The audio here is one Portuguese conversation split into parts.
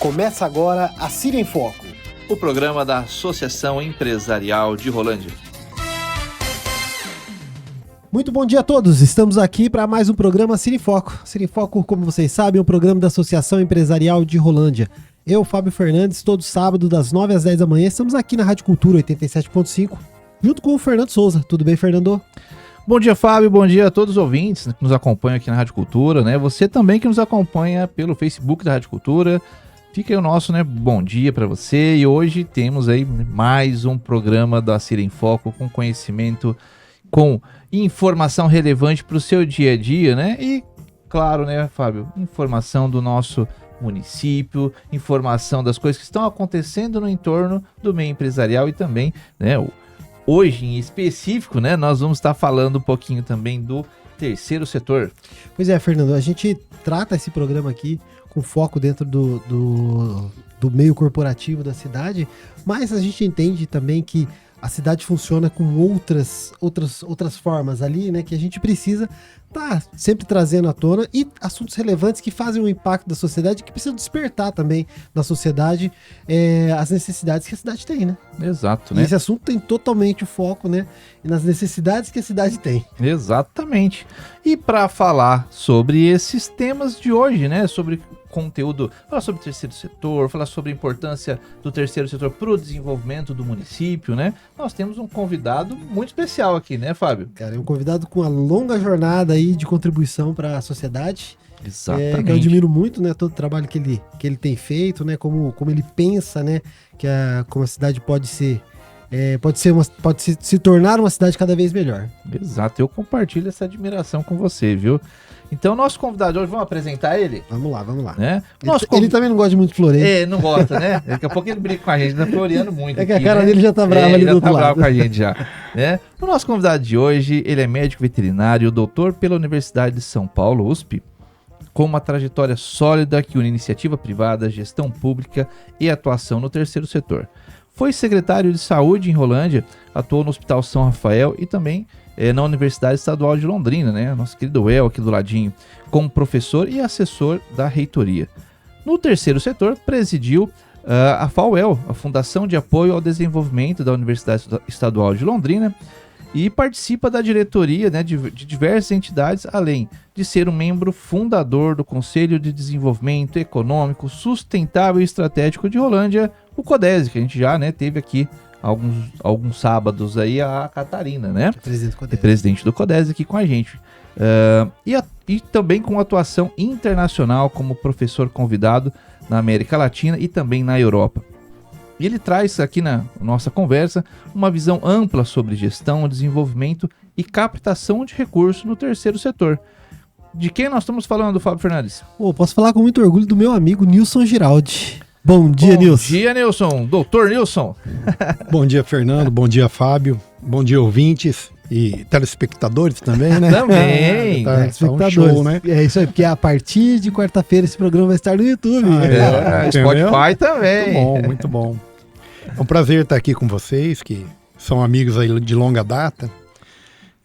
Começa agora a Cira em Foco, o programa da Associação Empresarial de Rolândia. Muito bom dia a todos, estamos aqui para mais um programa Cira em Foco. Cira em Foco, como vocês sabem, é um programa da Associação Empresarial de Rolândia. Eu, Fábio Fernandes, todo sábado das 9 às 10 da manhã, estamos aqui na Rádio Cultura 87.5, junto com o Fernando Souza. Tudo bem, Fernando? Bom dia, Fábio, bom dia a todos os ouvintes que nos acompanham aqui na Rádio Cultura, né? Você também que nos acompanha pelo Facebook da Rádio Cultura. Fica aí o nosso, bom dia para você. E hoje temos aí mais um programa da Cira em Foco com conhecimento, com informação relevante para o seu dia a dia, né? E, claro, Fábio, informação do nosso município, informação das coisas que estão acontecendo no entorno do meio empresarial e também, hoje em específico, nós vamos estar falando um pouquinho também do terceiro setor. Pois é, Fernando, a gente trata esse programa aqui com foco dentro do meio corporativo da cidade, mas a gente entende também que a cidade funciona com outras formas ali, que a gente precisa estar sempre trazendo à tona, e assuntos relevantes que fazem um impacto da sociedade, que precisam despertar também na sociedade as necessidades que a cidade tem, Exato, E esse assunto tem totalmente o foco, nas necessidades que a cidade tem. Exatamente. E para falar sobre esses temas de hoje, sobre conteúdo, falar sobre o terceiro setor, falar sobre a importância do terceiro setor para o desenvolvimento do município, nós temos um convidado muito especial aqui, Fábio? Cara, é um convidado com uma longa jornada aí de contribuição para a sociedade. Exatamente. Que eu admiro muito, todo o trabalho que ele tem feito, como ele pensa, como a cidade pode se tornar uma cidade cada vez melhor. Exato, eu compartilho essa admiração com você, viu? Então, nosso convidado de hoje, vamos apresentar ele? Vamos lá. Ele também não gosta de muito floreio. Não gosta, Daqui a pouco ele briga com a gente, tá floreando muito. É que aqui, a cara dele já tá brava ali do outro lado. Ele já tá bravo com a gente já, O nosso convidado de hoje, ele é médico veterinário, doutor pela Universidade de São Paulo, USP, com uma trajetória sólida que une iniciativa privada, gestão pública e atuação no terceiro setor. Foi secretário de saúde em Rolândia, atuou no Hospital São Rafael e também na Universidade Estadual de Londrina, nosso querido UEL aqui do ladinho, como professor e assessor da reitoria. No terceiro setor, presidiu a FAUEL, a Fundação de Apoio ao Desenvolvimento da Universidade Estadual de Londrina, e participa da diretoria de diversas entidades, além de ser um membro fundador do Conselho de Desenvolvimento Econômico, Sustentável e Estratégico de Rolândia, o CODESE, que a gente já teve aqui alguns sábados aí, a Catarina, presidente do CODESE aqui com a gente. E também com atuação internacional como professor convidado na América Latina e também na Europa. E ele traz aqui na nossa conversa uma visão ampla sobre gestão, desenvolvimento e captação de recursos no terceiro setor. De quem nós estamos falando, Fábio Fernandes? Posso falar com muito orgulho do meu amigo Nilson Giraldi. Bom dia, Nilson. Bom dia, Nilson. Doutor Nilson. Bom dia, Fernando. Bom dia, Fábio. Bom dia, ouvintes e telespectadores também, Também. Telespectadores. Um show, É isso aí, porque a partir de quarta-feira esse programa vai estar no YouTube. Spotify também. Muito bom. É um prazer estar aqui com vocês, que são amigos aí de longa data.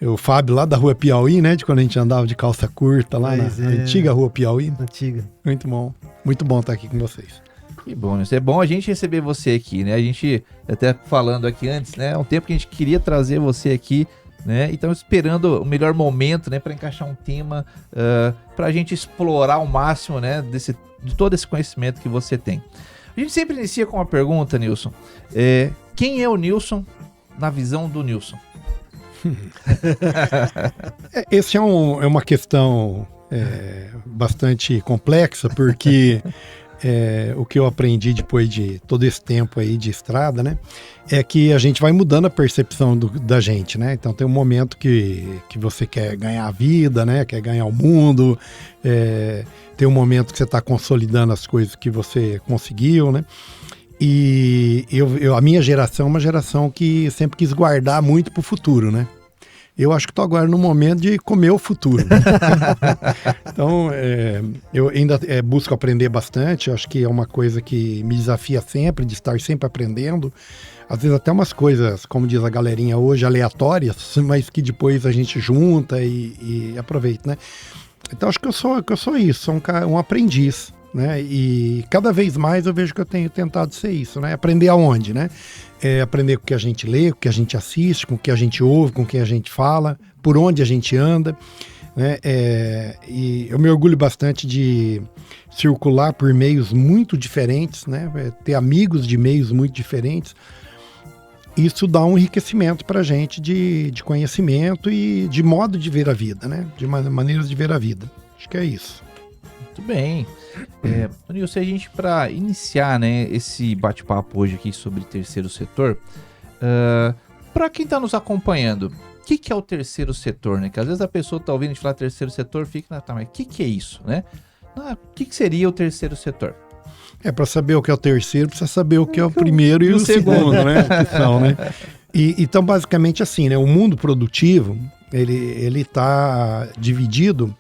O Fábio lá da Rua Piauí, de quando a gente andava de calça curta lá na antiga Rua Piauí. Antiga. Muito bom estar aqui com vocês. Que bom, é bom a gente receber você aqui, A gente, até falando aqui antes, há um tempo que a gente queria trazer você aqui, E estamos esperando o melhor momento, para encaixar um tema, para a gente explorar ao máximo, de todo esse conhecimento que você tem. A gente sempre inicia com uma pergunta, Nilson. Quem é o Nilson na visão do Nilson? Essa é uma questão bastante complexa, porque o que eu aprendi depois de todo esse tempo aí de estrada, é que a gente vai mudando a percepção da gente, Então tem um momento que você quer ganhar a vida, quer ganhar o mundo, tem um momento que você está consolidando as coisas que você conseguiu, E a minha geração é uma geração que sempre quis guardar muito para o futuro, Eu acho que estou agora no momento de comer o futuro. Então, eu ainda busco aprender bastante. Eu acho que é uma coisa que me desafia sempre, de estar sempre aprendendo. Às vezes até umas coisas, como diz a galerinha hoje, aleatórias, mas que depois a gente junta e aproveita, Então, acho que eu sou isso, sou um aprendiz, né? E cada vez mais eu vejo que eu tenho tentado ser isso, né? Aprender aonde, né? Aprender com o que a gente lê, com o que a gente assiste, com o que a gente ouve, com o que a gente fala, por onde a gente anda, né? E eu me orgulho bastante de circular por meios muito diferentes, né? Ter amigos de meios muito diferentes. Isso dá um enriquecimento para a gente de conhecimento e de modo de ver a vida, né? De maneiras de ver a vida. Acho que é isso. Muito bem. Nilson, a gente, para iniciar, né, esse bate-papo hoje aqui sobre terceiro setor, para quem está nos acompanhando, o que é o terceiro setor, né? Que às vezes a pessoa está ouvindo a gente falar terceiro setor, fica, tá, mas o que é isso, né? O que seria o terceiro setor? Para saber o que é o terceiro, precisa saber o que é o primeiro e o segundo, né? Que são, né? Então, basicamente assim, né? O mundo produtivo, ele está dividido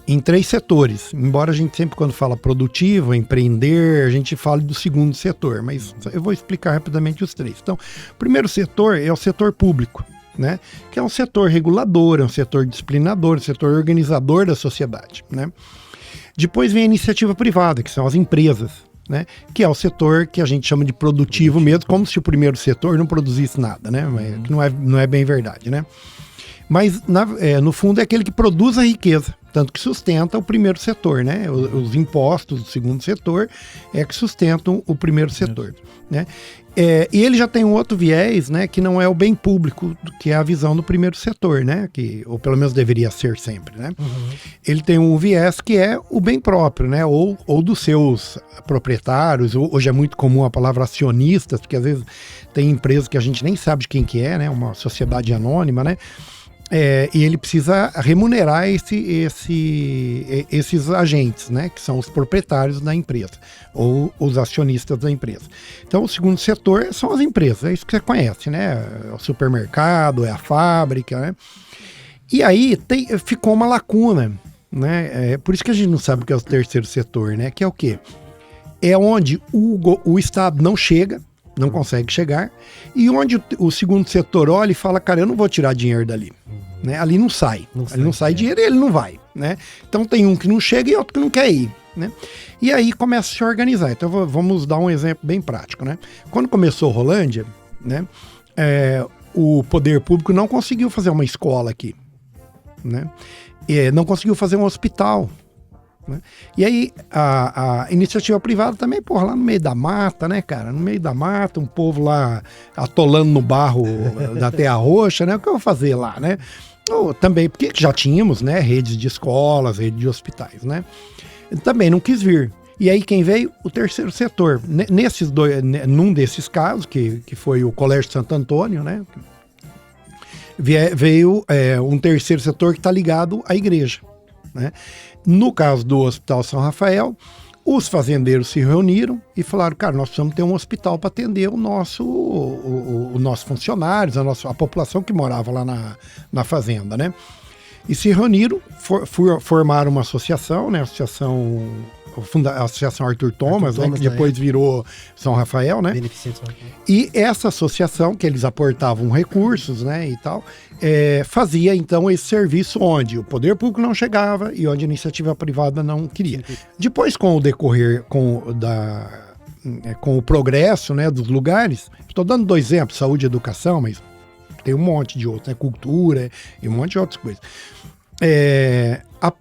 em 3 setores. Embora a gente sempre, quando fala produtivo, empreender, a gente fale do segundo setor, mas eu vou explicar rapidamente os 3. Então, o primeiro setor é o setor público, né? Que é um setor regulador, é um setor disciplinador, um setor organizador da sociedade, né? Depois vem a iniciativa privada, que são as empresas, né? Que é o setor que a gente chama de produtivo mesmo, como se o primeiro setor não produzisse nada, né? Mas, que não é bem verdade, né? Mas, no fundo, é aquele que produz a riqueza, tanto que sustenta o primeiro setor, né? Os impostos do segundo setor é que sustentam o primeiro setor, né? E ele já tem um outro viés, né? Que não é o bem público, que é a visão do primeiro setor, né? Ou pelo menos deveria ser sempre, né? Uhum. Ele tem um viés que é o bem próprio, né? Ou dos seus proprietários. Hoje é muito comum a palavra acionistas, porque às vezes tem empresas que a gente nem sabe de quem que é, né? Uma sociedade anônima, né? E ele precisa remunerar esses agentes, né, que são os proprietários da empresa, ou os acionistas da empresa. Então, o segundo setor são as empresas, é isso que você conhece, né? É o supermercado, é a fábrica, né? E aí ficou uma lacuna, né? Por isso que a gente não sabe o que é o terceiro setor, né? Que é o quê? É onde o Estado não chega, não consegue chegar, e onde o segundo setor olha e fala, cara, eu não vou tirar dinheiro dali, né? Ali não sai, dinheiro e ele não vai, né? Então tem um que não chega e outro que não quer ir, né? E aí começa a se organizar. Então vamos dar um exemplo bem prático, né? Quando começou Rolândia, né? O poder público não conseguiu fazer uma escola aqui, né? Não conseguiu fazer um hospital, né? E aí a iniciativa privada também, lá no meio da mata, né, cara? No meio da mata, um povo lá atolando no barro da Terra Roxa, né? O que eu vou fazer lá, né? Também, porque já tínhamos, né, redes de escolas, redes de hospitais, né? Também não quis vir. E aí quem veio? O terceiro setor. Num desses casos, que foi o Colégio Santo Antônio, né? Veio um terceiro setor que está ligado à igreja, né? No caso do Hospital São Rafael, os fazendeiros se reuniram e falaram, cara, nós precisamos ter um hospital para atender os nossos funcionários, a população que morava lá na fazenda, né? E se reuniram, formaram uma associação, né? A Associação Arthur Thomas, né, que depois virou São Rafael, né? Beneficente São Rafael. E essa associação, que eles aportavam recursos, né, e tal, fazia então esse serviço onde o poder público não chegava e onde a iniciativa privada não queria. Depois, com o decorrer, com o progresso, né, dos lugares, estou dando 2 exemplos, saúde e educação, mas tem um monte de outros, né, cultura e um monte de outras coisas.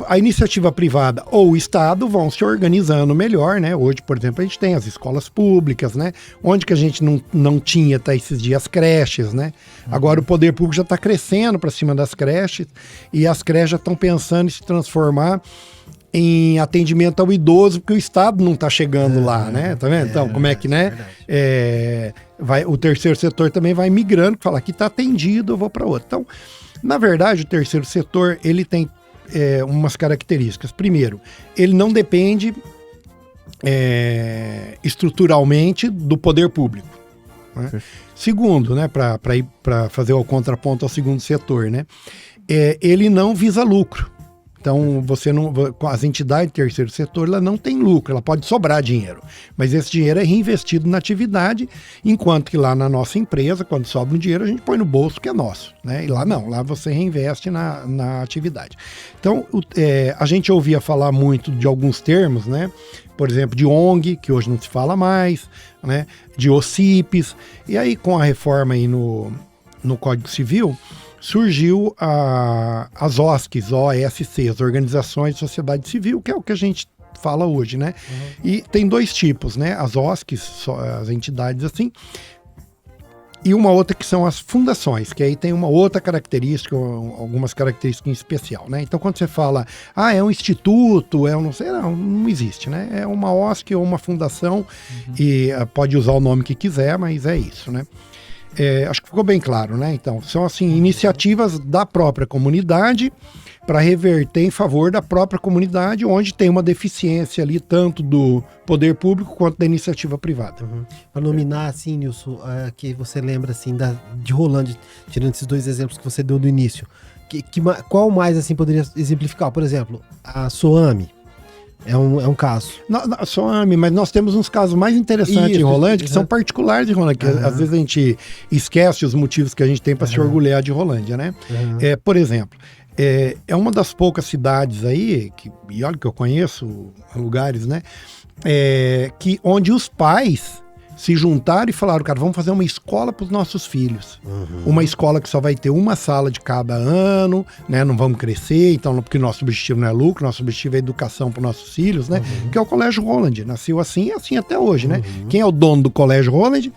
A iniciativa privada ou o Estado vão se organizando melhor, né? Hoje, por exemplo, a gente tem as escolas públicas, né? Onde que a gente não tinha até esses dias creches, né? Agora o poder público já está crescendo para cima das creches e as creches já estão pensando em se transformar em atendimento ao idoso, porque o Estado não está chegando lá, né? Tá vendo? Então, como é que, né? O terceiro setor também vai migrando, fala que está atendido, eu vou para outro. Então, na verdade, o terceiro setor, ele tem umas características. Primeiro, ele não depende estruturalmente do poder público, né? Segundo, né, para fazer o contraponto ao segundo setor, né, ele não visa lucro, Então, você não, as entidades do terceiro setor, ela não tem lucro, ela pode sobrar dinheiro, mas esse dinheiro é reinvestido na atividade, enquanto que lá na nossa empresa, quando sobra um dinheiro, a gente põe no bolso que é nosso, né? E lá não, lá você reinveste na atividade. Então, a gente ouvia falar muito de alguns termos, né? Por exemplo, de ONG, que hoje não se fala mais, né? De OCIPs, e aí com a reforma aí no Código Civil, surgiu as OSCs, OSCs, Organizações de Sociedade Civil, que é o que a gente fala hoje, né? E tem dois tipos, né? As OSCs, as entidades assim, e uma outra que são as fundações, que aí tem uma outra característica, algumas características em especial, né? Então, quando você fala, é um instituto, não sei, não existe, né? É uma OSC ou uma fundação, e pode usar o nome que quiser, mas é isso, né? Acho que ficou bem claro, né? Então, são assim, iniciativas da própria comunidade para reverter em favor da própria comunidade, onde tem uma deficiência ali, tanto do poder público quanto da iniciativa privada. Para nominar, assim, Nilson, que você lembra, assim, de Rolândia, tirando esses dois exemplos que você deu do início, qual mais, assim, poderia exemplificar? Por exemplo, a SOAME. É um caso. SOAME, mas nós temos uns casos mais interessantes em Rolândia, que são particulares de Rolândia, que às vezes a gente esquece os motivos que a gente tem para se orgulhar de Rolândia, né? Por exemplo, é uma das poucas cidades aí, e olha que eu conheço lugares, né? Onde os pais se juntaram e falaram, cara, vamos fazer uma escola para os nossos filhos. Uma escola que só vai ter uma sala de cada ano, né? Não vamos crescer, então, porque nosso objetivo não é lucro, nosso objetivo é educação para os nossos filhos, né? Que é o Colégio Roland. Nasceu assim e assim até hoje, né? Quem é o dono do Colégio Roland?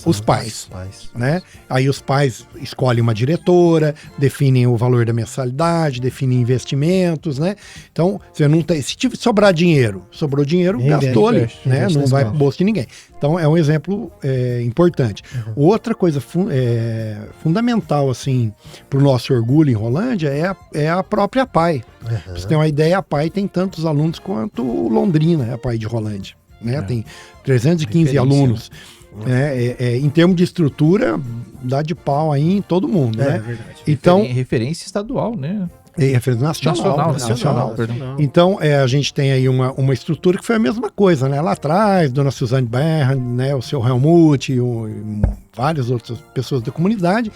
Os pais, né? Aí os pais escolhem uma diretora, definem o valor da mensalidade, definem investimentos, né? Então, você não tem, se sobrar dinheiro, sobrou dinheiro, gastou ali, né? Não vai pro bolso de ninguém. Então, é um exemplo importante. Outra coisa fundamental, assim, para o nosso orgulho em Rolândia é a própria PAI. Pra você ter uma ideia, a PAI tem tantos alunos quanto Londrina, a PAI de Rolândia, né? Tem 315 alunos. Em termos de estrutura, dá de pau aí em todo mundo, né? Verdade. Então, referência estadual, né? Referência nacional. Então, a gente tem aí uma estrutura que foi a mesma coisa, né? Lá atrás, Dona Suzane Berra, né? O seu Helmut, várias outras pessoas da comunidade.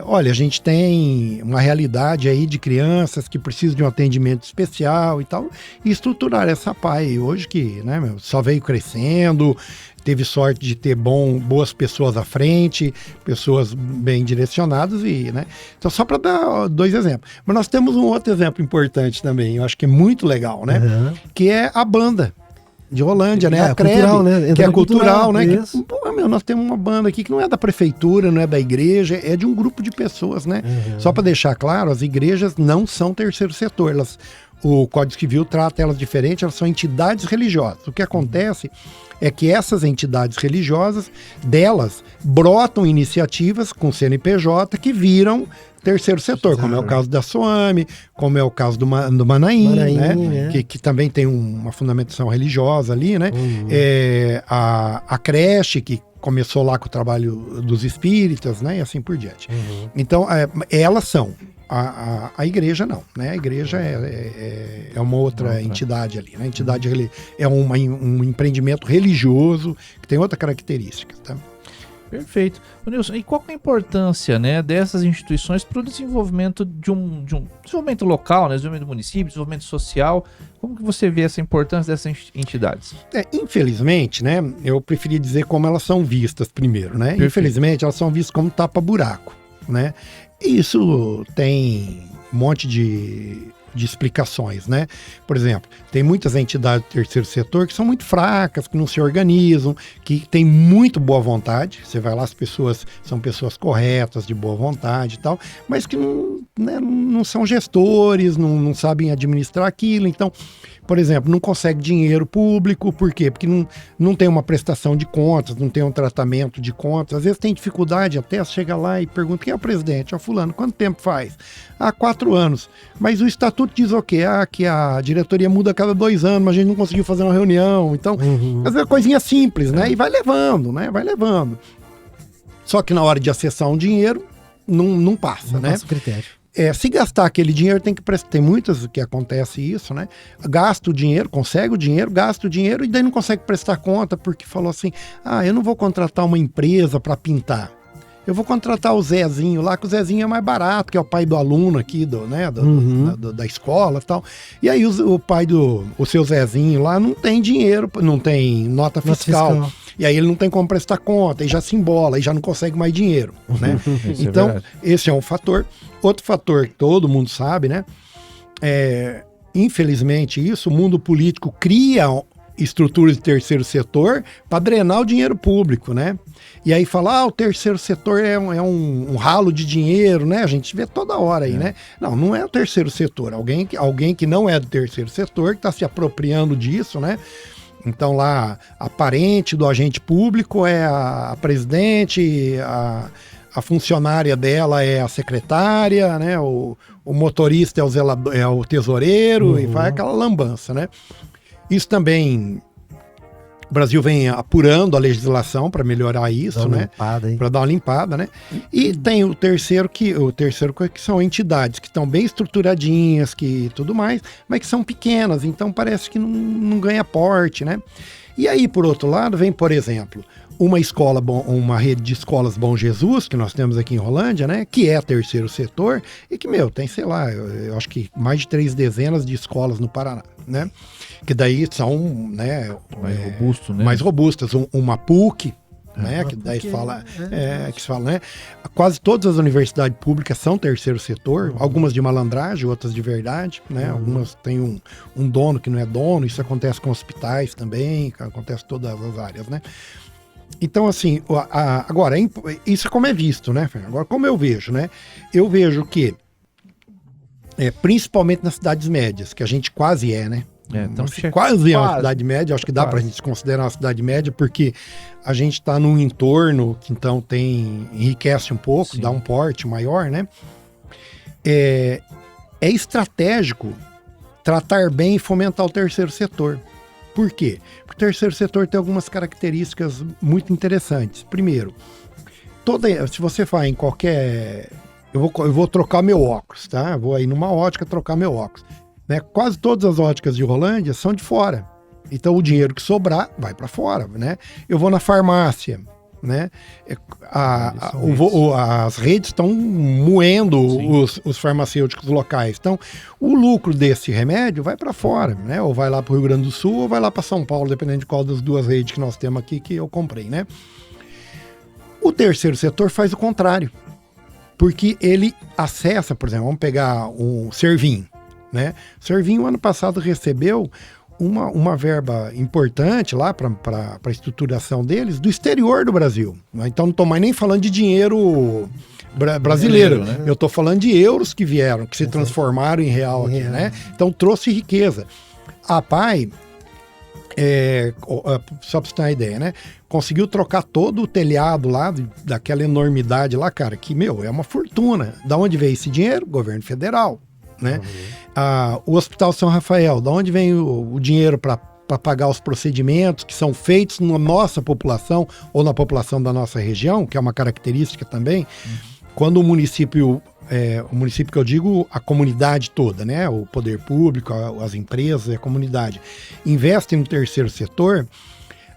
Olha, a gente tem uma realidade aí de crianças que precisam de um atendimento especial e tal, e estruturar essa PAI hoje que, né, só veio crescendo, teve sorte de ter boas pessoas à frente, pessoas bem direcionadas, né? Então, só para dar dois exemplos. Mas nós temos um outro exemplo importante também, eu acho que é muito legal, né? Que é a banda de Rolândia, né? A CREB, cultural, né? Que é cultural, né? Nós temos uma banda aqui que não é da prefeitura, não é da igreja, é de um grupo de pessoas, né? Só para deixar claro, as igrejas não são terceiro setor, o Código Civil trata elas diferente, elas são entidades religiosas. O que acontece é que essas entidades religiosas, delas, brotam iniciativas com CNPJ que viram terceiro setor, como é o caso da SOAME, como é o caso do Manaim, né? Que também tem uma fundamentação religiosa ali, né? A creche, que começou lá com o trabalho dos espíritas, né? E assim por diante. Então, elas são. A igreja não, né? A igreja é uma outra entidade ali, né? A entidade é um empreendimento religioso que tem outra característica, tá? Perfeito. Nilson, e qual é a importância, né, dessas instituições para o desenvolvimento de um desenvolvimento local, né, desenvolvimento do município, desenvolvimento social? Como que você vê essa importância dessas entidades? Infelizmente, né, eu preferia dizer como elas são vistas primeiro, né? Perfeito. Infelizmente, elas são vistas como tapa-buraco, né? E isso tem um monte de explicações, né? Por exemplo, tem muitas entidades do terceiro setor que são muito fracas, que não se organizam, que têm muito boa vontade. Você vai lá, as pessoas são pessoas corretas, de boa vontade e tal, mas que não são gestores, não sabem administrar aquilo. Então, por exemplo, não consegue dinheiro público, por quê? Porque não tem uma prestação de contas, não tem um tratamento de contas. Às vezes tem dificuldade até, chega lá e pergunta, quem é o presidente? Fulano, quanto tempo faz? 4 anos. Mas o estatuto diz o quê? Que a diretoria muda a cada 2 anos, mas a gente não conseguiu fazer uma reunião. Então, às vezes é coisinha simples, né? E vai levando, né? Vai levando. Só que na hora de acessar um dinheiro, não passa, né? Não passa o critério. Se gastar aquele dinheiro, tem que prestar. Tem muitas que acontece isso, né? Gasta o dinheiro, consegue o dinheiro, gasta o dinheiro e daí não consegue prestar conta porque falou assim: eu não vou contratar uma empresa para pintar. Eu vou contratar o Zezinho lá, que o Zezinho é mais barato, que é o pai do aluno aqui, da escola e tal. E aí o pai o seu Zezinho lá não tem dinheiro, não tem nota fiscal. E aí ele não tem como prestar conta, e já se embola, e já não consegue mais dinheiro, né? Então, esse é um fator. Outro fator que todo mundo sabe, né? Infelizmente o mundo político cria estruturas de terceiro setor para drenar o dinheiro público, né? E aí fala, o terceiro setor é um ralo de dinheiro, né? A gente vê toda hora aí, né? Não é o terceiro setor. Alguém que não é do terceiro setor, que está se apropriando disso, né? Então lá, a parente do agente público é a presidente, a funcionária dela é a secretária, né? O motorista é o tesoureiro, e vai aquela lambança, né? Isso também, o Brasil vem apurando a legislação para melhorar isso, né? Para dar uma limpada, né? E tem o terceiro que são entidades que estão bem estruturadinhas, que tudo mais, mas que são pequenas, então parece que não ganha porte, né? E aí, por outro lado, vem, por exemplo, uma rede de escolas Bom Jesus, que nós temos aqui em Rolândia, né? Que é terceiro setor, e que, tem, sei lá, eu acho que mais de 3 dezenas de escolas no Paraná, né? Que daí são, né? Mais robustas. Uma PUC, né? Que daí fala, que se fala, né? Quase todas as universidades públicas são terceiro setor, algumas de malandragem, outras de verdade, né? Algumas têm um dono que não é dono, isso acontece com hospitais também, acontece em todas as áreas, né? Então, assim, agora, isso é como é visto, né, Fernando? Agora, como eu vejo, né? Eu vejo que, principalmente nas cidades médias, que a gente quase né? Então, quase é uma cidade média, acho que dá pra gente considerar uma cidade média, porque a gente está num entorno que então enriquece um pouco, dá um porte maior, né? É estratégico tratar bem e fomentar o terceiro setor. Por quê? Porque o terceiro setor tem algumas características muito interessantes. Primeiro, se você vai em qualquer... Eu vou trocar meu óculos, tá? Eu vou aí numa ótica trocar meu óculos. Né? Quase todas as óticas de Rolândia são de fora. Então, o dinheiro que sobrar vai para fora, né? Eu vou na farmácia, né? As redes estão moendo os farmacêuticos locais. Então, o lucro desse remédio vai para fora, né? Ou vai lá para o Rio Grande do Sul ou vai lá para São Paulo, dependendo de qual das duas redes que nós temos aqui que eu comprei, né? O terceiro setor faz o contrário, porque ele acessa, por exemplo, vamos pegar um Servinho, né? O Servinho, ano passado, recebeu uma verba importante lá para a estruturação deles do exterior do Brasil. Então não estou mais nem falando de dinheiro brasileiro, né? Eu estou falando de euros que vieram, que se transformaram em real aqui, né? Então trouxe riqueza. A PAI, só para você ter uma ideia, né? Conseguiu trocar todo o telhado lá, daquela enormidade lá, cara, que, é uma fortuna. Da onde veio esse dinheiro? Governo federal, né? O Hospital São Rafael, da onde vem o dinheiro para pagar os procedimentos que são feitos na nossa população ou na população da nossa região, que é uma característica também, quando o município que eu digo, a comunidade toda, né? O poder público, as empresas, a comunidade, investem no terceiro setor,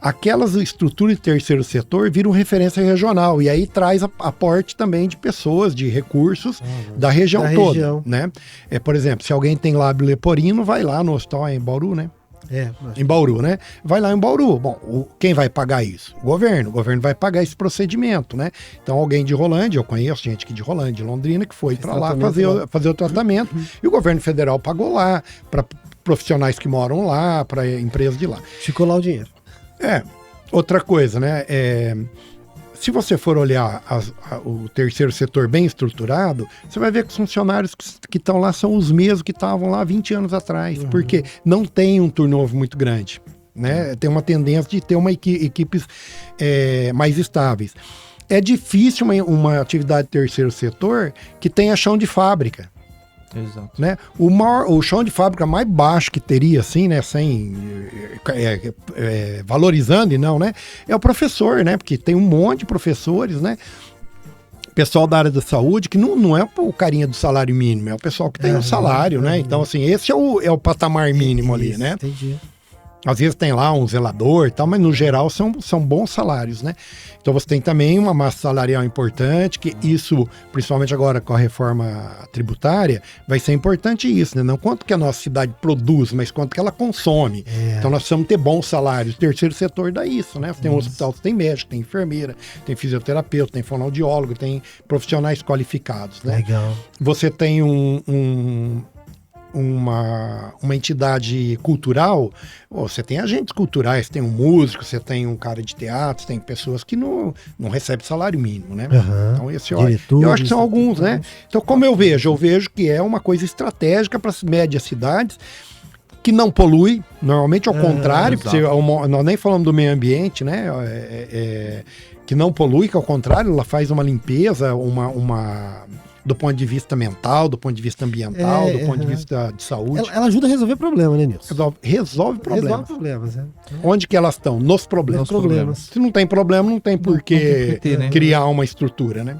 aquelas estruturas de terceiro setor viram referência regional e aí traz aporte também de pessoas, de recursos da região toda, né? Por exemplo, se alguém tem lábio leporino, vai lá no hospital em Bauru, né? Em Bauru, né? Vai lá em Bauru. Bom, quem vai pagar isso? O governo vai pagar esse procedimento, né? Então alguém de Rolândia, eu conheço gente aqui de Rolândia, de Londrina, que foi para lá fazer o tratamento e o governo federal pagou lá, para profissionais que moram lá, para empresas de lá. Ficou lá o dinheiro. Outra coisa, né? Se você for olhar o terceiro setor bem estruturado, você vai ver que os funcionários que estão lá são os mesmos que estavam lá 20 anos atrás, porque não tem um turnover muito grande, né? Tem uma tendência de ter equipes mais estáveis. É difícil uma atividade de terceiro setor que tenha chão de fábrica. Exato. Né? O chão de fábrica mais baixo que teria, assim, né? Sem valorizando e não, né? É o professor, né? Porque tem um monte de professores, né? pessoal da área da saúde, que não é o carinha do salário mínimo, é o pessoal que tem o salário, né? Então, assim, esse é o patamar mínimo ali, né? Entendi. Às vezes tem lá um zelador e tal, mas no geral são bons salários, né? Então você tem também uma massa salarial importante, que isso, principalmente agora com a reforma tributária, vai ser importante isso, né? Não quanto que a nossa cidade produz, mas quanto que ela consome. Então nós precisamos ter bons salários. O terceiro setor dá isso, né? Você tem um hospital, você tem médico, tem enfermeira, tem fisioterapeuta, tem fonoaudiólogo, tem profissionais qualificados, né? Legal. Você tem uma entidade cultural, você tem agentes culturais, tem um músico, você tem um cara de teatro, você tem pessoas que não recebem salário mínimo, né? Então, eu acho que são alguns, né? Então, como eu vejo que é uma coisa estratégica para as médias cidades, que não polui, normalmente ao contrário, porque nós nem falamos do meio ambiente, né? Que não polui, que ao contrário, ela faz uma limpeza, do ponto de vista mental, do ponto de vista ambiental, do ponto de vista de saúde. Ela ajuda a resolver problemas, né, Nilson? Resolve problemas. Resolve problemas, Onde que elas estão? Nos problemas. Se não tem problema, não tem por que né? criar uma estrutura, né?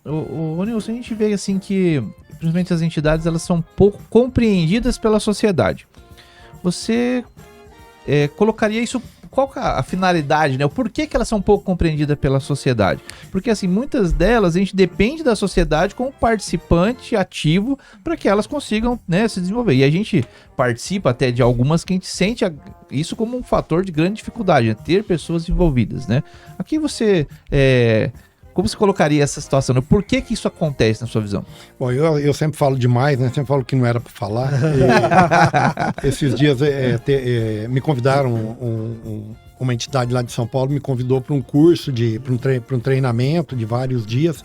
O Nilson, a gente vê assim que, principalmente as entidades, elas são pouco compreendidas pela sociedade. Você colocaria isso... Qual que é a finalidade, né? O porquê que elas são pouco compreendidas pela sociedade? Porque, assim, muitas delas a gente depende da sociedade como participante ativo para que elas consigam, né, se desenvolver. E a gente participa até de algumas que a gente sente isso como um fator de grande dificuldade, né? Ter pessoas envolvidas, né? Aqui você... Como você colocaria essa situação? Né? Por que isso acontece na sua visão? Bom, eu sempre falo demais, né? Sempre falo que não era para falar. Esses dias me convidaram, uma entidade lá de São Paulo me convidou para um curso, para um treinamento de vários dias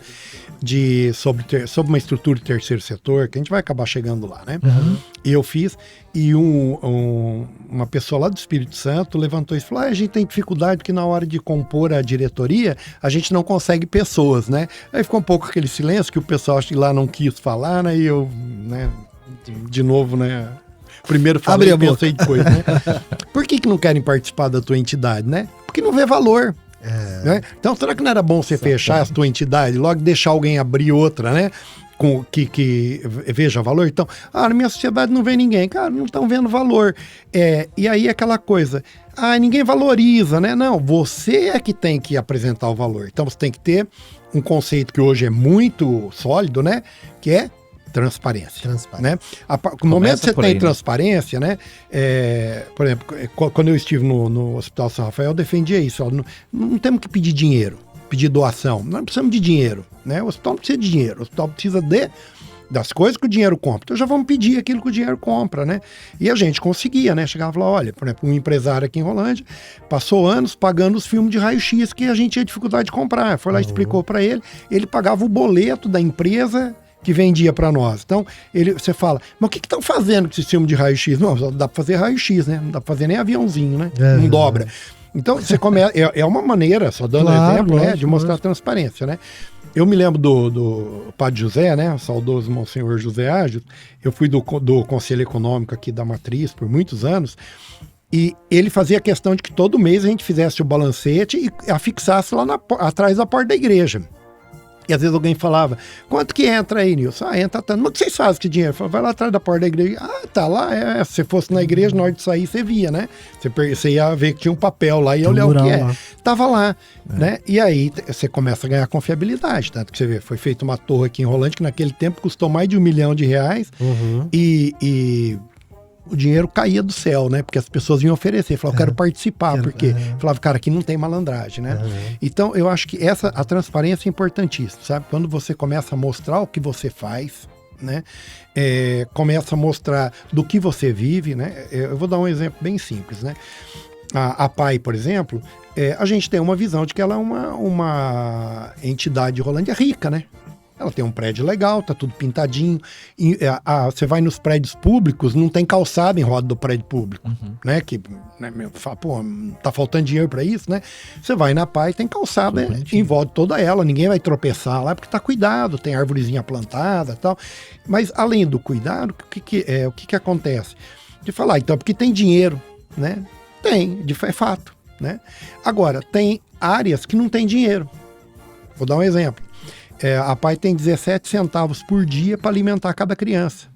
sobre uma estrutura de terceiro setor, que a gente vai acabar chegando lá, né? E eu fiz, e uma pessoa lá do Espírito Santo levantou e falou, a gente tem dificuldade porque na hora de compor a diretoria, a gente não consegue pessoas, né? Aí ficou um pouco aquele silêncio que o pessoal acho que lá não quis falar, né? E eu, né, de novo, né... Primeiro falei e pensei depois, né? Por que não querem participar da tua entidade, né? Porque não vê valor. Né? Então, será que não era bom você fechar a tua entidade, logo deixar alguém abrir outra, né? Que veja valor? Então, na minha sociedade não vê ninguém. Cara, não estão vendo valor. E aí aquela coisa, ninguém valoriza, né? Não, você é que tem que apresentar o valor. Então, você tem que ter um conceito que hoje é muito sólido, né? Que é transparência. Né? No momento que você tem transparência, né? Por exemplo, quando eu estive no Hospital São Rafael, eu defendia isso. Não temos que pedir dinheiro, pedir doação. Nós não precisamos de dinheiro. Né? O hospital não precisa de dinheiro. O hospital precisa das coisas que o dinheiro compra. Então já vamos pedir aquilo que o dinheiro compra, né? E a gente conseguia, né? Chegava e falava, olha, por exemplo, um empresário aqui em Rolândia passou anos pagando os filmes de raio-x que a gente tinha dificuldade de comprar. Foi lá e explicou para ele pagava o boleto da empresa que vendia para nós. Então, você fala, mas o que estão fazendo com esse filme de raio-x? Não, só dá para fazer raio-x, né? Não dá para fazer nem aviãozinho, né? Não dobra. Então, você começa... É uma maneira, só dando exemplo, né? De mostrar transparência, né? Eu me lembro do Padre José, né? O saudoso Monsenhor José Ágil. Eu fui do Conselho Econômico aqui da Matriz por muitos anos. E ele fazia questão de que todo mês a gente fizesse o balancete e afixasse lá atrás da porta da igreja. E às vezes alguém falava, quanto que entra aí, Nilson? Entra tanto. Mas o que vocês fazem com esse dinheiro? Falava, vai lá atrás da porta da igreja. Tá lá. Se você fosse na igreja, na hora de sair, você via, né? Você ia ver que tinha um papel lá e ia olhar o que é. Tava lá, né? E aí você começa a ganhar confiabilidade. Tanto que você vê, foi feita uma torre aqui em Rolândia, que naquele tempo custou mais de R$1 milhão. E o dinheiro caía do céu, né? Porque as pessoas vinham oferecer, falavam, eu quero participar, porque falava, cara, aqui não tem malandragem, né? Então, eu acho que a transparência é importantíssima, sabe? Quando você começa a mostrar o que você faz, né? Começa a mostrar do que você vive, né? Eu vou dar um exemplo bem simples, né? A PAI, por exemplo, a gente tem uma visão de que ela é uma entidade de Rolândia rica, né? Ela tem um prédio legal, tá tudo pintadinho. Você vai nos prédios públicos, não tem calçada em roda do prédio público, né? Que, né, pô, tá faltando dinheiro para isso, né? Você vai na PAI, tem calçada em volta toda ela, ninguém vai tropeçar lá porque tá cuidado, tem árvorezinha plantada e tal. Mas além do cuidado, o que acontece? De falar, então, porque tem dinheiro, né? Tem, é fato, né? Agora, tem áreas que não tem dinheiro. Vou dar um exemplo. a PAI tem 17 centavos por dia para alimentar cada criança.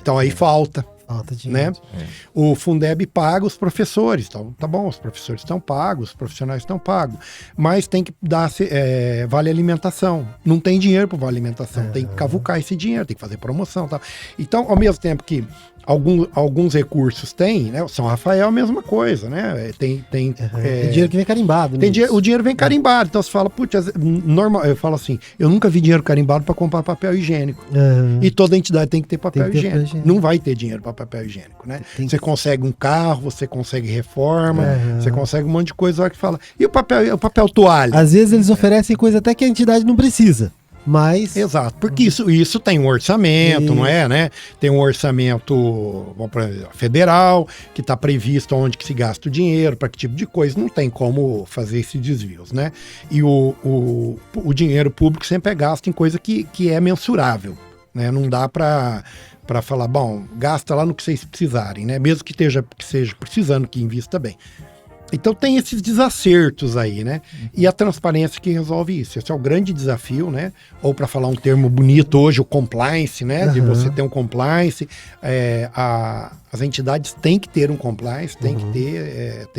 Então aí falta. Falta dinheiro. Né? O Fundeb paga os professores, então tá bom, os professores estão pagos, os profissionais estão pagos, mas tem que dar vale alimentação, não tem dinheiro para vale alimentação, tem que cavucar esse dinheiro, tem que fazer promoção, tá? Então, ao mesmo tempo que alguns recursos tem, né? O São Rafael é a mesma coisa, né? Tem dinheiro que vem carimbado. O dinheiro vem carimbado, então você fala, putz, normal, eu falo assim, eu nunca vi dinheiro carimbado para comprar papel higiênico. E toda entidade tem que ter papel higiênico. Não vai ter dinheiro para papel higiênico, né? Você consegue um carro, você consegue reforma, você consegue um monte de coisa lá que fala. E o papel toalha? Às vezes eles oferecem coisa até que a entidade não precisa. Mas... Exato, porque isso tem um orçamento, não é, né? Tem um orçamento federal, que está previsto onde que se gasta o dinheiro, para que tipo de coisa, não tem como fazer esses desvios, né? E o dinheiro público sempre é gasto em coisa que é mensurável, né? Não dá para falar, bom, gasta lá no que vocês precisarem, né? Mesmo que seja precisando que invista bem. Então tem esses desacertos aí, né? E a transparência que resolve isso. Esse é o grande desafio, né? Ou para falar um termo bonito hoje, o compliance, né? De você ter um compliance. As entidades têm que ter um compliance, tem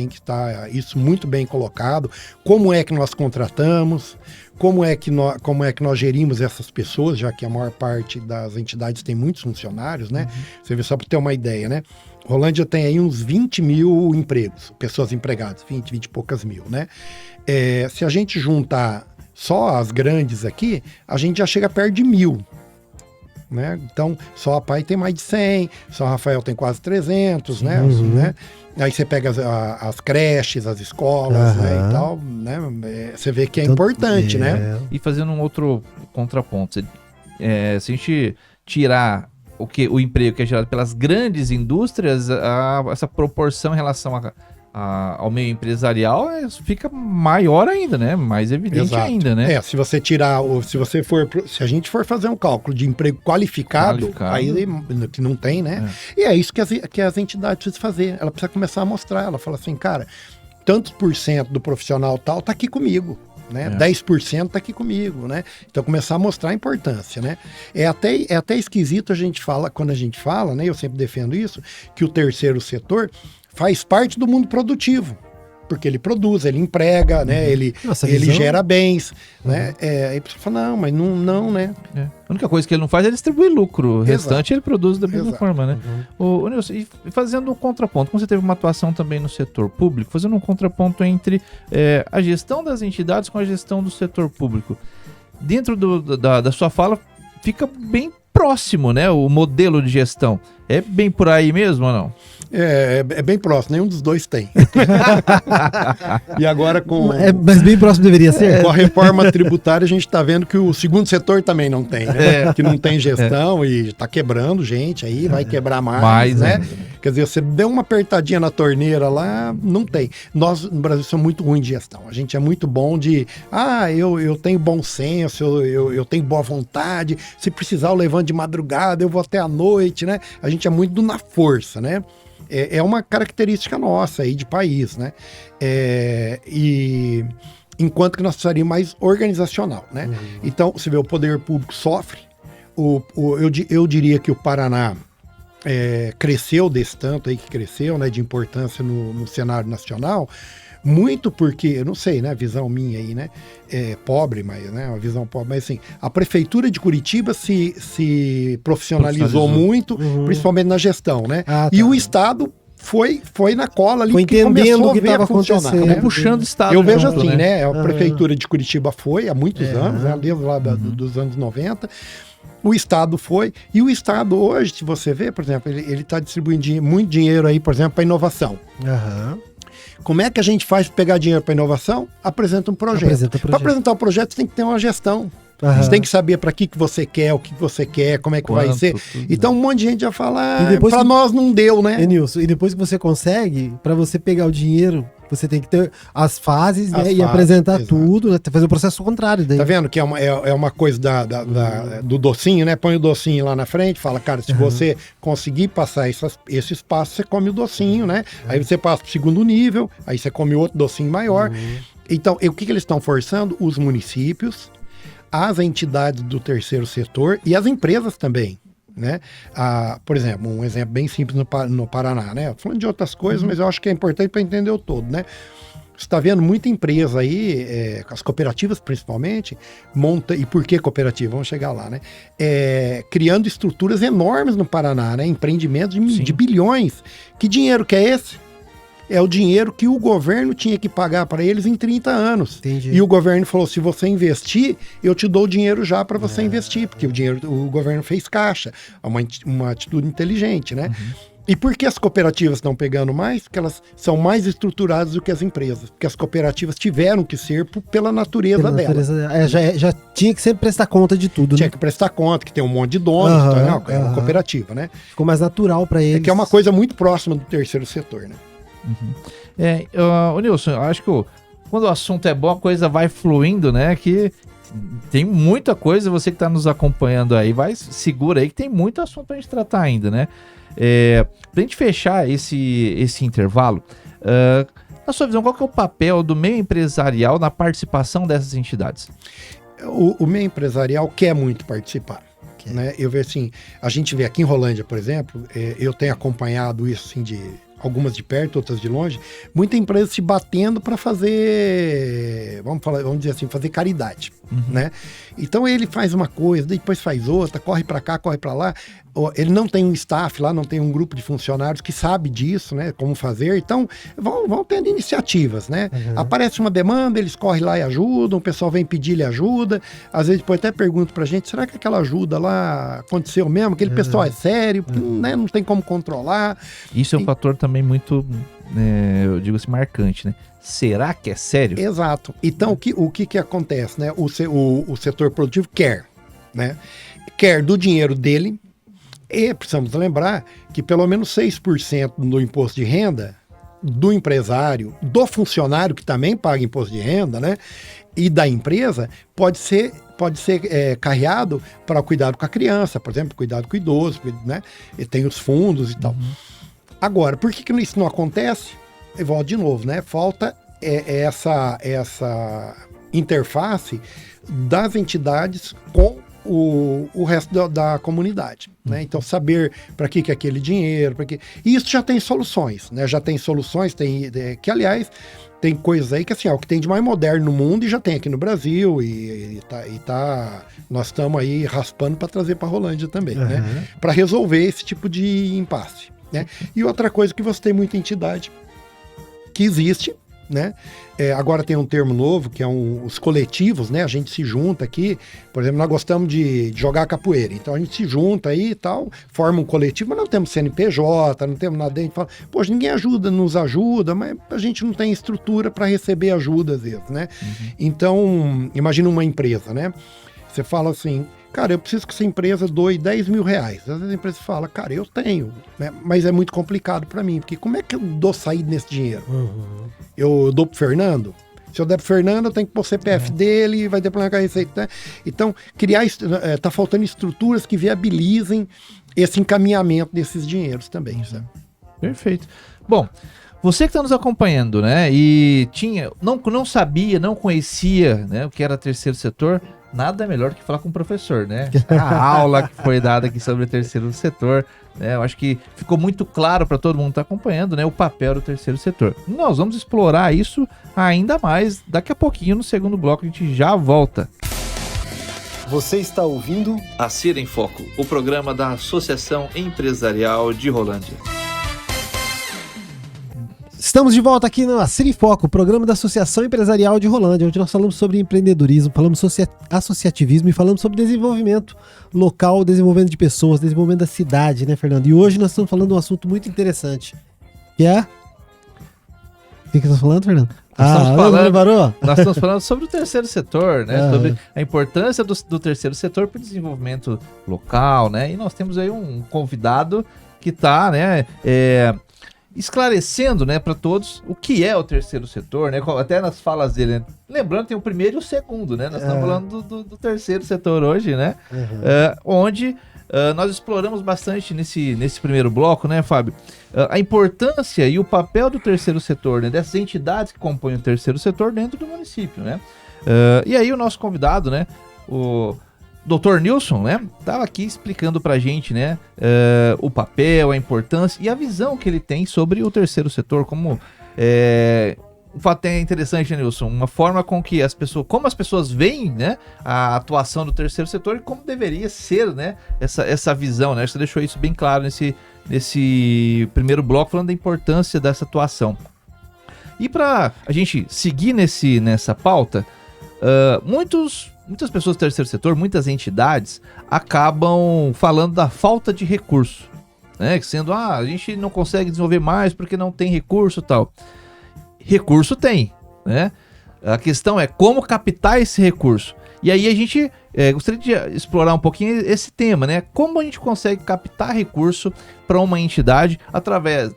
que estar isso muito bem colocado. Como é que nós contratamos? Como é que nós gerimos essas pessoas, já que a maior parte das entidades tem muitos funcionários, né? Você vê, só para ter uma ideia, né? Rolândia tem aí uns 20 mil empregos, pessoas empregadas, 20 e poucas mil, né? Se a gente juntar só as grandes aqui, a gente já chega perto de 1.000, né? Então, só a PAI tem mais de 100, só a Rafael tem quase 300, né? Aí você pega as creches, as escolas, né, e tal, né? Você vê que é importante, né? E fazendo um outro contraponto, se a gente tirar o emprego que é gerado pelas grandes indústrias, essa proporção em relação ao meio empresarial fica maior ainda, né? Mais evidente ainda, né? Se você tirar, se a gente for fazer um cálculo de emprego qualificado. Aí que não tem, né? E é isso que as entidades precisam fazer. Ela precisa começar a mostrar. Ela fala assim, cara, tantos % do profissional tal tá aqui comigo. Né? 10% está aqui comigo, né? Então começar a mostrar a importância, né? É até esquisito quando a gente fala, né? Eu sempre defendo isso, que o terceiro setor faz parte do mundo produtivo, porque ele produz, ele emprega, né? Ele gera bens, né? Aí você fala, não, mas não, né? A única coisa que ele não faz é distribuir lucro. O restante ele produz da mesma forma, né? O Nilson, e fazendo um contraponto, como você teve uma atuação também no setor público, fazendo um contraponto entre a gestão das entidades com a gestão do setor público. Dentro da sua fala, fica bem próximo, né? O modelo de gestão. É bem por aí mesmo ou não? É bem próximo, nenhum dos dois tem. E agora mas bem próximo deveria ser. Com a reforma tributária a gente está vendo que o segundo setor também não tem, né? Que não tem gestão e está quebrando gente aí, vai quebrar mais, né? Quer dizer, você deu uma apertadinha na torneira lá, não tem. Nós no Brasil somos muito ruins de gestão. A gente é muito bom de, eu tenho bom senso, eu tenho boa vontade, se precisar eu levanto de madrugada, eu vou até a noite, né? A gente é muito na força, né? É uma característica nossa aí de país, né? E enquanto que nós precisaríamos mais organizacional, né? Então, você vê, o poder público sofre. Eu diria que o Paraná cresceu desse tanto aí que cresceu, né? De importância no cenário nacional. Muito porque, eu não sei, né? Visão minha aí, né? Pobre, mas, né? Uma visão pobre. Mas assim, a prefeitura de Curitiba se profissionalizou muito, principalmente na gestão, né? E o Estado foi na cola ali, que começou a ver a funcionar, né? Puxando o Estado. Eu vejo assim, né? A prefeitura de Curitiba foi há muitos anos, né? Desde lá dos anos 90. O Estado foi, e o Estado hoje, se você vê, por exemplo, ele está distribuindo muito dinheiro aí, por exemplo, para inovação. Como é que a gente faz para pegar dinheiro para inovação? Apresenta um projeto. Para apresentar o projeto, você tem que ter uma gestão. Você tem que saber para que você quer, o que você quer, como é que vai ser. Então um monte de gente já fala, para nós não deu, né? Nilson, e depois que você consegue, para você pegar o dinheiro, você tem que ter as fases, né, e apresentar tudo, né, fazer o processo contrário. Daí. Tá vendo que é uma coisa do docinho, né? Põe o docinho lá na frente, fala, cara, se você conseguir passar esse espaço, você come o docinho, né? Aí você passa pro segundo nível, aí você come outro docinho maior. Então, o que eles estão forçando? Os municípios as entidades do terceiro setor e as empresas também, né? Por exemplo, um exemplo bem simples no Paraná, né? Falando de outras coisas, mas eu acho que é importante para entender o todo, né? Você está vendo muita empresa aí, as cooperativas principalmente, e por que cooperativa? Vamos chegar lá, né? Criando estruturas enormes no Paraná, né? Empreendimentos de bilhões. Que dinheiro que é esse? É o dinheiro que o governo tinha que pagar para eles em 30 anos. Entendi. E o governo falou, se você investir, eu te dou o dinheiro já para você investir, porque o governo fez caixa. Uma atitude inteligente, né? E por que as cooperativas estão pegando mais? Porque elas são mais estruturadas do que as empresas. Porque as cooperativas tiveram que ser pela natureza dela. Já tinha que sempre prestar conta de tudo, Tinha né? que prestar conta, que tem um monte de donos, então, é uma cooperativa, né? Ficou mais natural para eles. Que é uma coisa muito próxima do terceiro setor, né? Nilson, eu acho que quando o assunto é bom, a coisa vai fluindo, né? Que tem muita coisa, você que está nos acompanhando aí, segura aí que tem muito assunto pra gente tratar ainda, né? Pra gente fechar esse intervalo, na sua visão, qual que é o papel do meio empresarial na participação dessas entidades? O meio empresarial quer muito participar. Né? Eu vejo assim, a gente vê aqui em Rolândia, por exemplo, eu tenho acompanhado isso assim, algumas de perto, outras de longe, muita empresa se batendo para fazer, vamos dizer assim, fazer caridade, né? Então ele faz uma coisa, depois faz outra, corre para cá, corre para lá. Ele não tem um staff lá, não tem um grupo de funcionários que sabe disso, né? Como fazer. Então vão tendo iniciativas, né? Aparece uma demanda, eles correm lá e ajudam, o pessoal vem pedir-lhe ajuda. Às vezes depois até pergunta pra gente, será que aquela ajuda lá aconteceu mesmo? Aquele pessoal é sério, né? Não tem como controlar. Isso é um fator também muito, eu digo assim, marcante, né? Será que é sério? Exato. Então, o que acontece, né? O setor produtivo quer, né? Quer do dinheiro dele, e precisamos lembrar que pelo menos 6% do imposto de renda do empresário, do funcionário que também paga imposto de renda, né? E da empresa pode ser carreado para o cuidado com a criança, por exemplo, cuidado com o idoso, né? E tem os fundos e tal. Agora, por que isso não acontece? Eu volto de novo, né? Falta essa interface das entidades com o resto da comunidade, né? Então, saber para que é aquele dinheiro, e isso já tem soluções, né? Já tem soluções, que aliás, tem coisas aí que assim, o que tem de mais moderno no mundo e já tem aqui no Brasil nós estamos aí raspando para trazer para Rolândia também, né? Para resolver esse tipo de impasse, né? E outra coisa que você tem muita entidade que existe, né? Agora tem um termo novo que é os coletivos, né? A gente se junta aqui, por exemplo, nós gostamos de jogar capoeira, então a gente se junta aí e tal, forma um coletivo, mas não temos CNPJ, não temos nada, a gente fala, poxa, ninguém nos ajuda, mas a gente não tem estrutura para receber ajuda às vezes, né? Então, imagina uma empresa, né? Você fala assim, cara, eu preciso que essa empresa doe 10 mil reais. Às vezes a empresa fala, cara, eu tenho, né? Mas é muito complicado para mim, porque como é que eu dou saída nesse dinheiro? Eu dou pro Fernando? Se eu der pro Fernando, eu tenho que pôr o CPF dele, vai ter problema com a receita, né? Então, tá faltando estruturas que viabilizem esse encaminhamento desses dinheiros também, sabe? Perfeito. Bom, você que está nos acompanhando, né, e não sabia, não conhecia, né, o que era terceiro setor, nada melhor que falar com o professor, né? A aula que foi dada aqui sobre o terceiro setor, né? Eu acho que ficou muito claro para todo mundo que está acompanhando, né, o papel do terceiro setor. Nós vamos explorar isso ainda mais daqui a pouquinho no segundo bloco, a gente já volta. Você está ouvindo A Cira em Foco, o programa da Associação Empresarial de Rolândia. Estamos de volta aqui no Cira em Foco, o programa da Associação Empresarial de Rolândia, onde nós falamos sobre empreendedorismo, falamos sobre associativismo e falamos sobre desenvolvimento local, desenvolvimento de pessoas, desenvolvimento da cidade, né, Fernando? E hoje nós estamos falando de um assunto muito interessante, que é... O que você está falando, Fernando? Nós estamos falando sobre o terceiro setor, né? Sobre a importância do terceiro setor para o desenvolvimento local, né? E nós temos aí um convidado que está, né, esclarecendo, né, para todos o que é o terceiro setor, né? Até nas falas dele, né? Lembrando, tem o primeiro e o segundo, né? Nós estamos falando do terceiro setor hoje, né? Onde nós exploramos bastante nesse primeiro bloco, né, Fábio? A importância e o papel do terceiro setor, né? Dessas entidades que compõem o terceiro setor dentro do município, né? E aí o nosso convidado, né, o Dr. Nilson, né, estava aqui explicando pra gente, né, o papel, a importância e a visão que ele tem sobre o terceiro setor, como um fato é interessante, né, Nilson, uma forma com que como as pessoas veem, né, a atuação do terceiro setor e como deveria ser, né, essa visão, né, você deixou isso bem claro nesse primeiro bloco, falando da importância dessa atuação. E para a gente seguir nessa pauta, muitas pessoas do terceiro setor, muitas entidades, acabam falando da falta de recurso, né? Sendo, a gente não consegue desenvolver mais porque não tem recurso e tal. Recurso tem, né? A questão é como captar esse recurso. E aí a gente gostaria de explorar um pouquinho esse tema, né? Como a gente consegue captar recurso para uma entidade através,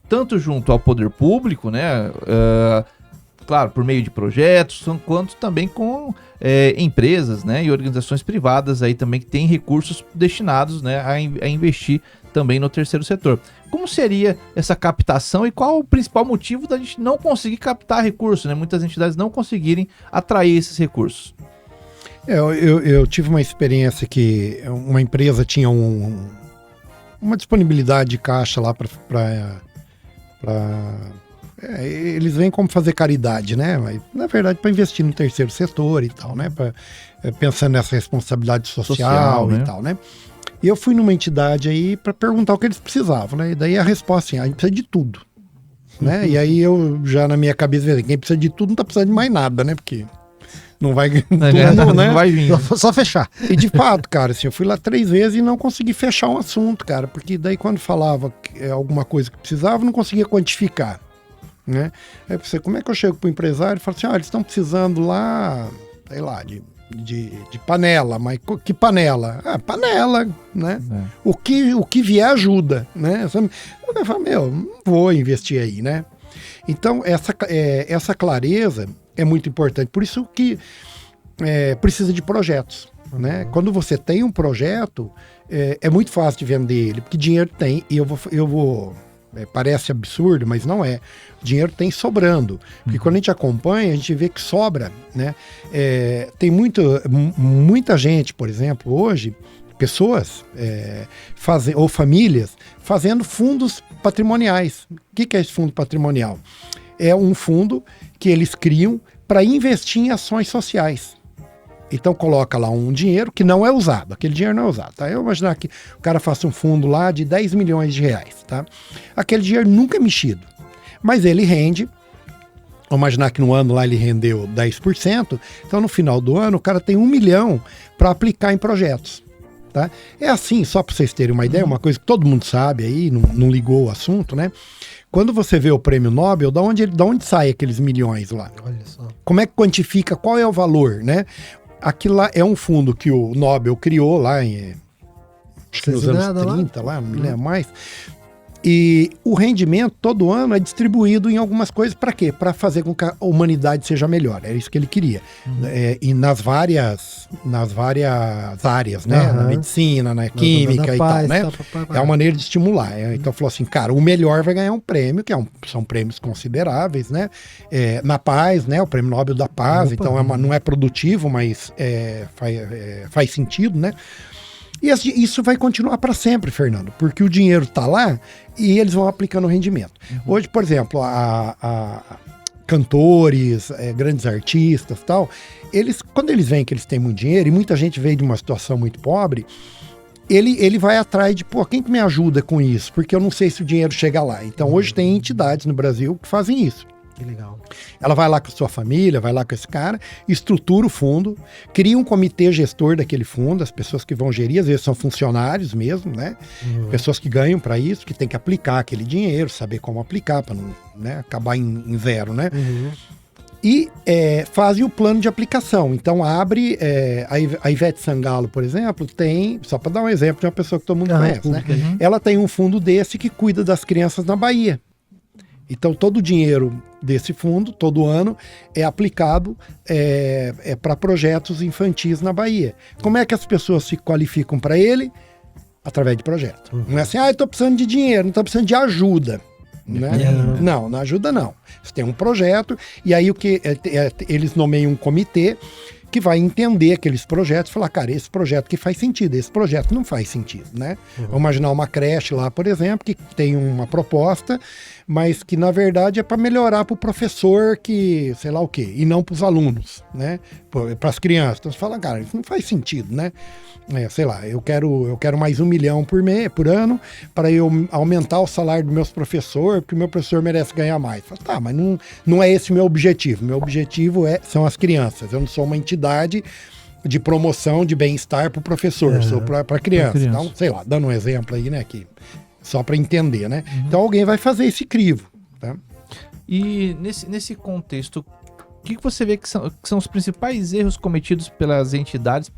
tanto junto ao poder público, né? Claro, por meio de projetos, quanto também com empresas, né, e organizações privadas aí também que têm recursos destinados, né, a investir também no terceiro setor. Como seria essa captação e qual o principal motivo da gente não conseguir captar recursos, né? Muitas entidades não conseguirem atrair esses recursos. Eu tive uma experiência que uma empresa tinha uma disponibilidade de caixa lá para eles vêm como fazer caridade, né? Mas, na verdade, para investir no terceiro setor e tal, né? Pensando nessa responsabilidade social e tal, né? E eu fui numa entidade aí para perguntar o que eles precisavam, né? E daí a resposta assim, a gente precisa de tudo, né? E aí eu já na minha cabeça, quem precisa de tudo não tá precisando de mais nada, né? Porque não vai tudo, né? Não vai vir. Só fechar. E de fato, cara, assim, eu fui lá 3 vezes e não consegui fechar um assunto, cara, porque daí quando falava alguma coisa que precisava, não conseguia quantificar, né? Aí você, como é que eu chego pro empresário e falo assim, eles estão precisando lá, sei lá, de panela, mas que panela? Panela, né? O que vier ajuda, né? Eu falo, não vou investir aí, né? Então, essa clareza é muito importante. Por isso que precisa de projetos, né? Quando você tem um projeto, é muito fácil de vender ele, porque dinheiro tem, e eu vou parece absurdo, mas não é. Dinheiro tem sobrando. Porque quando a gente acompanha, a gente vê que sobra, né? Tem muita gente, por exemplo, hoje, pessoas ou famílias fazendo fundos patrimoniais. O que é esse fundo patrimonial? É um fundo que eles criam para investir em ações sociais. Então coloca lá um dinheiro que não é usado, aquele dinheiro não é usado, tá? Eu imaginar que o cara faça um fundo lá de 10 milhões de reais, tá? Aquele dinheiro nunca é mexido, mas ele rende, vamos imaginar que no ano lá ele rendeu 10%, então no final do ano o cara tem 1 milhão para aplicar em projetos, tá? É assim, só para vocês terem uma ideia, uma coisa que todo mundo sabe aí, não ligou o assunto, né? Quando você vê o prêmio Nobel, da onde sai aqueles milhões lá? Olha só. Como é que quantifica, qual é o valor, né? Aquilo lá é um fundo que o Nobel criou lá nos anos 30, lá, não me lembro mais. E o rendimento todo ano é distribuído em algumas coisas. Para quê? Para fazer com que a humanidade seja melhor. Era isso que ele queria. E nas várias áreas, né? Na medicina, na química e tal, né? É uma maneira de estimular. Então falou assim, cara, o melhor vai ganhar um prêmio, que são prêmios consideráveis, né? Na paz, né? O Prêmio Nobel da Paz. Então não é produtivo, mas faz sentido, né? E isso vai continuar para sempre, Fernando, porque o dinheiro está lá e eles vão aplicando o rendimento. Hoje, por exemplo, cantores, grandes artistas e tal, quando eles veem que eles têm muito dinheiro, e muita gente veio de uma situação muito pobre, ele vai atrás de, quem que me ajuda com isso? Porque eu não sei se o dinheiro chega lá. Então, hoje tem entidades no Brasil que fazem isso. Que legal. Ela vai lá com a sua família, vai lá com esse cara, estrutura o fundo, cria um comitê gestor daquele fundo, as pessoas que vão gerir, às vezes são funcionários mesmo, né? Pessoas que ganham para isso, que tem que aplicar aquele dinheiro, saber como aplicar para não, né, acabar em zero, né? E fazem o plano de aplicação. Então abre, a Ivete Sangalo, por exemplo, tem, só para dar um exemplo de uma pessoa que todo mundo conhece, né? Ela tem um fundo desse que cuida das crianças na Bahia. Então, todo o dinheiro desse fundo, todo ano, é aplicado para projetos infantis na Bahia. Como é que as pessoas se qualificam para ele? Através de projeto. Não é assim, eu estou precisando de dinheiro, não estou precisando de ajuda. Né? Não ajuda não. Você tem um projeto, e aí eles nomeiam um comitê que vai entender aqueles projetos e falar, cara, esse projeto que faz sentido, esse projeto não faz sentido, né? Vamos imaginar uma creche lá, por exemplo, que tem uma proposta, mas que na verdade é para melhorar para o professor que, sei lá o quê, e não para os alunos, né? Para as crianças. Então você fala, cara, isso não faz sentido, né? Sei lá, eu quero mais 1 milhão por ano para eu aumentar o salário dos meus professores, porque o meu professor merece ganhar mais. Falo, tá, mas não é esse o meu objetivo. Meu objetivo são as crianças. Eu não sou uma entidade de promoção de bem-estar para o professor, sou para criança. Então, sei lá, dando um exemplo aí, né, que só para entender, né? Então alguém vai fazer esse crivo, tá? E nesse contexto, o que você vê que são os principais erros cometidos pelas entidades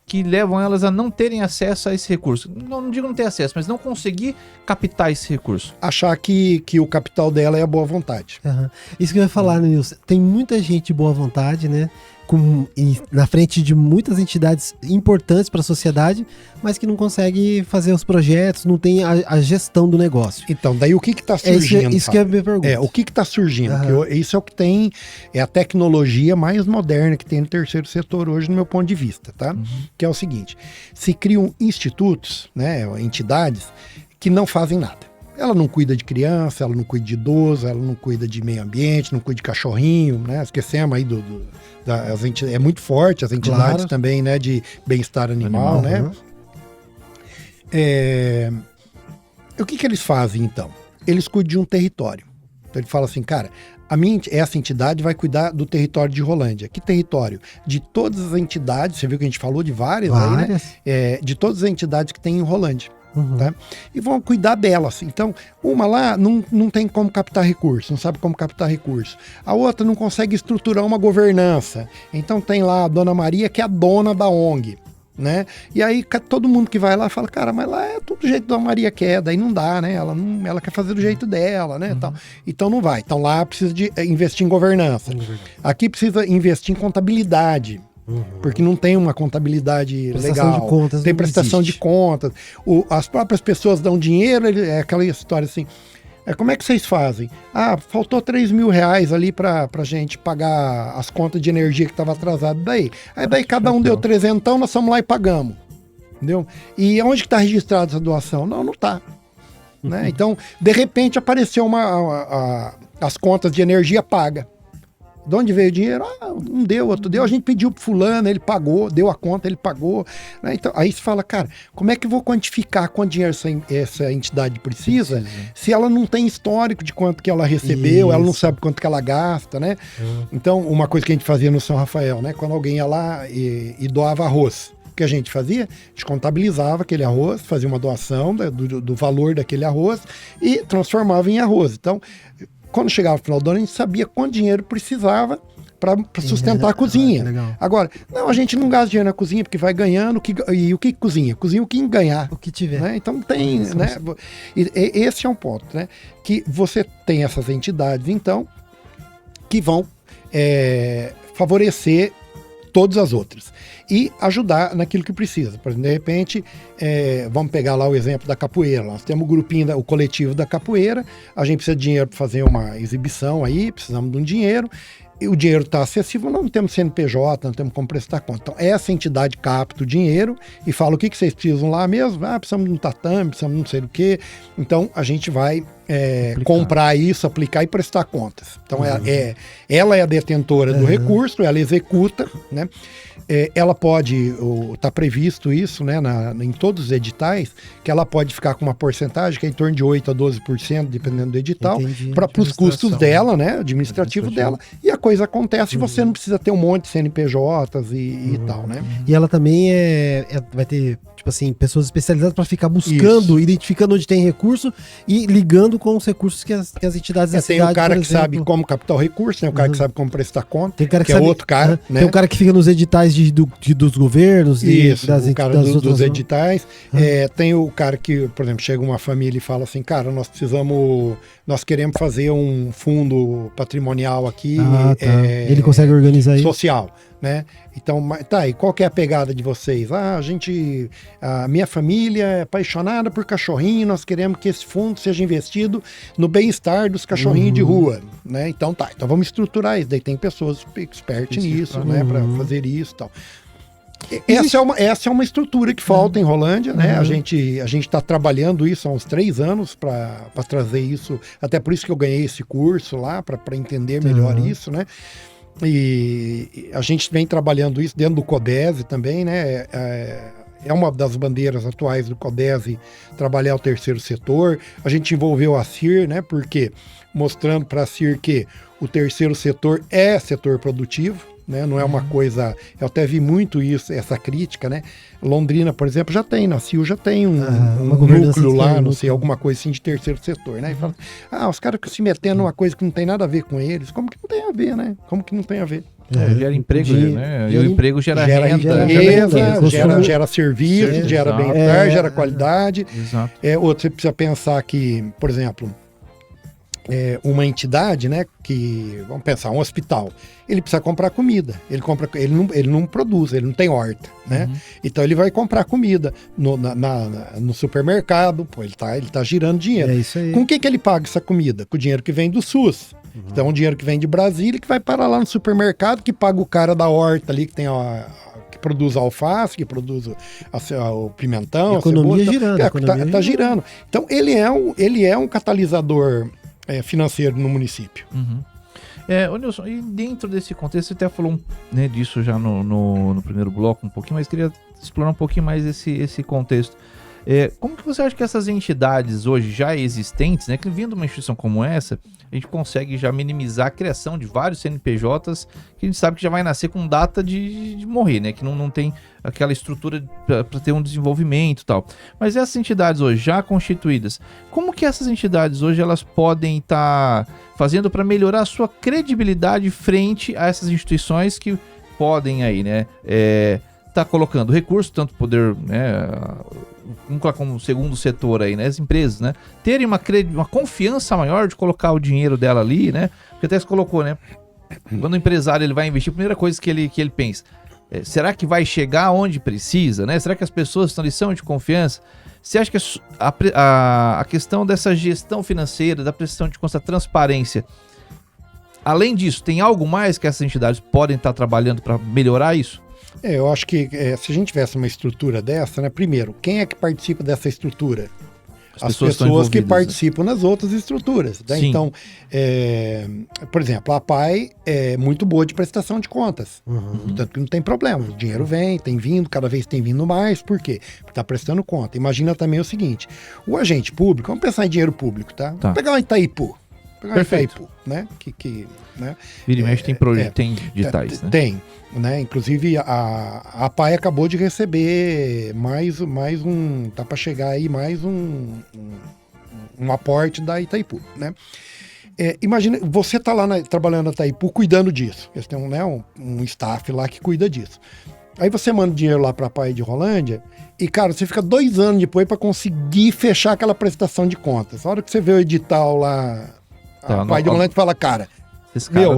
que levam elas a não terem acesso a esse recurso? Não digo não ter acesso, mas não conseguir captar esse recurso. Achar que o capital dela é a boa vontade. Isso que eu ia falar, né, Nilson? Tem muita gente de boa vontade, né? Na frente de muitas entidades importantes para a sociedade, mas que não consegue fazer os projetos, não tem a gestão do negócio. Então, daí o que está surgindo? Isso que é a minha pergunta. O que está surgindo? Isso é o que tem, é a tecnologia mais moderna que tem no terceiro setor hoje, no meu ponto de vista, tá? Que é o seguinte, se criam institutos, né, entidades, que não fazem nada. Ela não cuida de criança, ela não cuida de idoso, ela não cuida de meio ambiente, não cuida de cachorrinho, né? Esquecemos aí é muito forte as entidades também, né? De bem-estar animal, né? O que eles fazem, então? Eles cuidam de um território. Então ele fala assim, cara, essa entidade vai cuidar do território de Rolândia. Que território? De todas as entidades, você viu que a gente falou de várias. Aí, né? De todas as entidades que tem em Rolândia. Tá? E vão cuidar delas. Então, uma lá não tem como captar recurso, não sabe como captar recurso. A outra não consegue estruturar uma governança. Então tem lá a Dona Maria, que é a dona da ONG, né? E aí todo mundo que vai lá fala, cara, mas lá é tudo do jeito que a Dona Maria quer, daí não dá, né? Ela quer fazer do jeito dela, né? Então não vai. Então lá precisa de investir em governança. Aqui precisa investir em contabilidade. Porque não tem uma contabilidade legal, de contas, tem prestação de contas, as próprias pessoas dão dinheiro, é aquela história assim, como é que vocês fazem? Faltou 3 mil reais ali pra gente pagar as contas de energia que estava atrasado, daí cada um deu 300, nós fomos lá e pagamos, entendeu? E onde que está registrada essa doação? Não está, né? Então, de repente apareceu as contas de energia paga. De onde veio o dinheiro? Um deu, outro deu. A gente pediu pro fulano, ele pagou, deu a conta, ele pagou. Né? Então, aí você fala, cara, como é que eu vou quantificar quanto dinheiro essa entidade precisa se ela não tem histórico de quanto que ela recebeu, ela não sabe quanto que ela gasta, né? Então, uma coisa que a gente fazia no São Rafael, né? Quando alguém ia lá e doava arroz, o que a gente fazia? A gente contabilizava aquele arroz, fazia uma doação do valor daquele arroz e transformava em arroz. Então, quando chegava no final do ano, a gente sabia quanto dinheiro precisava para sustentar a cozinha. Agora, a gente não gasta dinheiro na cozinha porque vai ganhando. E o que cozinha? Cozinha o que ganhar. O que tiver. Né? Então tem, né? Esse é um ponto, né? Que você tem essas entidades, então, que vão favorecer todas as outras e ajudar naquilo que precisa. Por exemplo, de repente, vamos pegar lá o exemplo da capoeira. Nós temos o grupinho, o coletivo da capoeira, a gente precisa de dinheiro para fazer uma exibição aí, precisamos de um dinheiro, e o dinheiro está acessível, não temos CNPJ, não temos como prestar conta. Então, essa entidade capta o dinheiro e fala o que vocês precisam lá mesmo, precisamos de um tatame, precisamos de não sei o quê. Então, a gente vai comprar isso, aplicar e prestar contas. Então, ela é a detentora do recurso, ela executa, né? Ela pode, está previsto isso, né, em todos os editais, que ela pode ficar com uma porcentagem que é em torno de 8% a 12%, dependendo do edital, para os custos dela, né, administrativo dela, e a coisa acontece e você não precisa ter um monte de CNPJs e tal, né? E ela também vai ter, tipo assim, pessoas especializadas para ficar buscando, identificando onde tem recurso e ligando com os recursos que as entidades da cidade, tem o cara que sabe como captar o recurso, tem o cara que sabe como prestar conta, tem cara que é outro cara, né? Tem o cara que fica nos editais de dos governos e Isso, o cara das dos outras... editais. Tem o cara que, por exemplo, chega uma família e fala assim, cara, nós queremos fazer um fundo patrimonial aqui, Ele consegue organizar isso? social, né? Então, e qual que é a pegada de vocês? A minha família é apaixonada por cachorrinho, nós queremos que esse fundo seja investido no bem-estar dos cachorrinhos de rua, né? Então então vamos estruturar isso. Daí tem pessoas expertas nisso, né? Para fazer isso e tal. Essa é uma estrutura que falta em Rolândia, né? A gente está trabalhando isso há uns 3 anos para trazer isso, até por isso que eu ganhei esse curso lá, para entender melhor isso, né? E a gente vem trabalhando isso dentro do CODESE também, né? É uma das bandeiras atuais do CODESE trabalhar o terceiro setor. A gente envolveu a CIR, né? Porque mostrando para a CIR que o terceiro setor é setor produtivo, né? Não é uma coisa... Eu até vi muito isso, essa crítica, né? Londrina, por exemplo, já tem, na CIU já tem um núcleo lá, não sei, alguma coisa assim de terceiro setor, né? E fala, os caras que se metendo numa coisa que não tem nada a ver com eles, como que não tem a ver, né? Como que não tem a ver? Gera emprego, né? E o emprego gera renda. Gera serviço, gera bem-estar, gera qualidade. Exato. Outro, você precisa pensar que, por exemplo... uma entidade, né, vamos pensar, um hospital, ele precisa comprar comida, ele não produz, ele não tem horta, né? Então ele vai comprar comida no supermercado, ele tá girando dinheiro. É isso aí. Com o que ele paga essa comida? Com o dinheiro que vem do SUS. Então o dinheiro que vem de Brasília, que vai parar lá no supermercado, que paga o cara da horta ali, que tem que produz alface, que produz o pimentão, a economia cebola, tá girando. Então ele é um catalisador financeiro no município. Ô Nilson, e dentro desse contexto, você até falou disso já no primeiro bloco um pouquinho, mas queria explorar um pouquinho mais esse contexto. Como que você acha que essas entidades hoje já existentes, né, que vindo de uma instituição como essa, a gente consegue já minimizar a criação de vários CNPJs que a gente sabe que já vai nascer com data de morrer, né, que não tem aquela estrutura para ter um desenvolvimento e tal. Mas essas entidades hoje já constituídas, como que essas entidades hoje elas podem estar fazendo para melhorar a sua credibilidade frente a essas instituições que podem aí, né, tá colocando recurso, tanto poder, né, vamos colocar como segundo setor aí, né, as empresas, né, terem uma confiança maior de colocar o dinheiro dela ali, né, porque até você colocou, né, quando o empresário ele vai investir, a primeira coisa que ele pensa, será que vai chegar onde precisa, né, será que as pessoas estão ali, são de confiança? Você acha que a questão dessa gestão financeira, da prestação de conta, transparência, além disso, tem algo mais que essas entidades podem estar trabalhando para melhorar isso? Eu acho que se a gente tivesse uma estrutura dessa, né? Primeiro, quem é que participa dessa estrutura? As pessoas que participam nas outras estruturas. Né? Então, por exemplo, a PAI é muito boa de prestação de contas. Tanto que não tem problema. O dinheiro tem vindo, cada vez tem vindo mais. Por quê? Porque está prestando conta. Imagina também o seguinte, o agente público, vamos pensar em dinheiro público, tá? Vamos pegar o Itaipu. Perfeito. Né? Né? Vira e mexe tem digitais, né? Tem, né? Inclusive a PAI acabou de receber mais um, tá para chegar aí mais um aporte da Itaipu, né? Imagina, você tá lá trabalhando na Itaipu cuidando disso, eles têm um staff lá que cuida disso. Aí você manda dinheiro lá para a PAI de Rolândia e, cara, você fica 2 anos depois para conseguir fechar aquela prestação de contas. A hora que você vê o edital lá, a PAI de Rolândia fala, cara,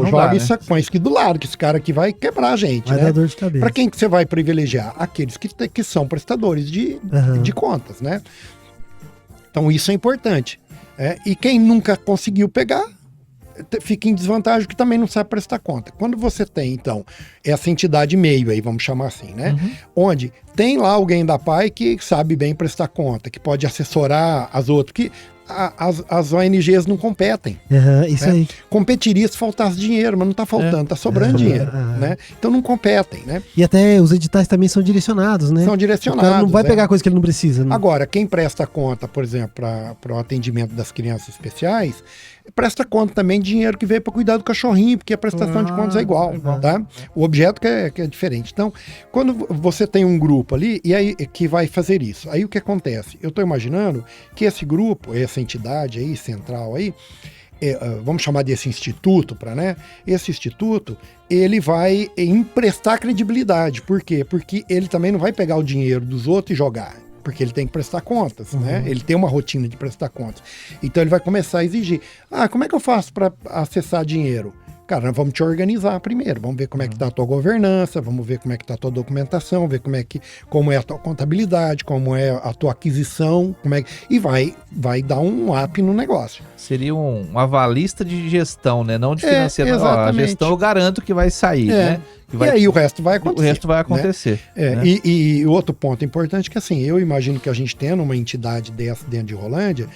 joga isso, põe isso aqui do lado, que esse cara aqui vai quebrar a gente, vai dar dor de cabeça. Para quem que você vai privilegiar? Aqueles que são prestadores de contas, né? Então isso é importante. E quem nunca conseguiu pegar, fica em desvantagem, que também não sabe prestar conta. Quando você tem, então, essa entidade meio aí, vamos chamar assim, né? Onde tem lá alguém da PAI que sabe bem prestar conta, que pode assessorar as outras, que as ONGs não competem. Isso aí. Competiria se faltasse dinheiro, mas não está faltando, está sobrando dinheiro, né? Então não competem, né? E até os editais também são direcionados, né? São direcionados. O cara não vai pegar coisa que ele não precisa, né? Agora, quem presta conta, por exemplo, para o atendimento das crianças especiais, presta conta também de dinheiro que veio para cuidar do cachorrinho, porque a prestação de contas é igual, tá? O objeto que é diferente. Então, quando você tem um grupo ali, e aí que vai fazer isso, aí o que acontece? Eu estou imaginando que esse grupo, essa entidade aí, central aí, vamos chamar desse instituto, né? Esse instituto, ele vai emprestar credibilidade. Por quê? Porque ele também não vai pegar o dinheiro dos outros e jogar. Porque ele tem que prestar contas, né? Ele tem uma rotina de prestar contas. Então ele vai começar a exigir. Como é que eu faço para acessar dinheiro? Cara, nós vamos te organizar primeiro, vamos ver como é que está a tua governança, vamos ver como é que está a tua documentação, ver como é a tua contabilidade, como é a tua aquisição, e vai dar um up no negócio. Seria um avalista de gestão, né? Não de financeiro. Exatamente. A gestão eu garanto que vai sair, né? E aí o resto vai acontecer. O resto vai acontecer. Né? Né? E outro ponto importante é que assim, eu imagino que a gente tendo uma entidade dessa dentro de Rolândia,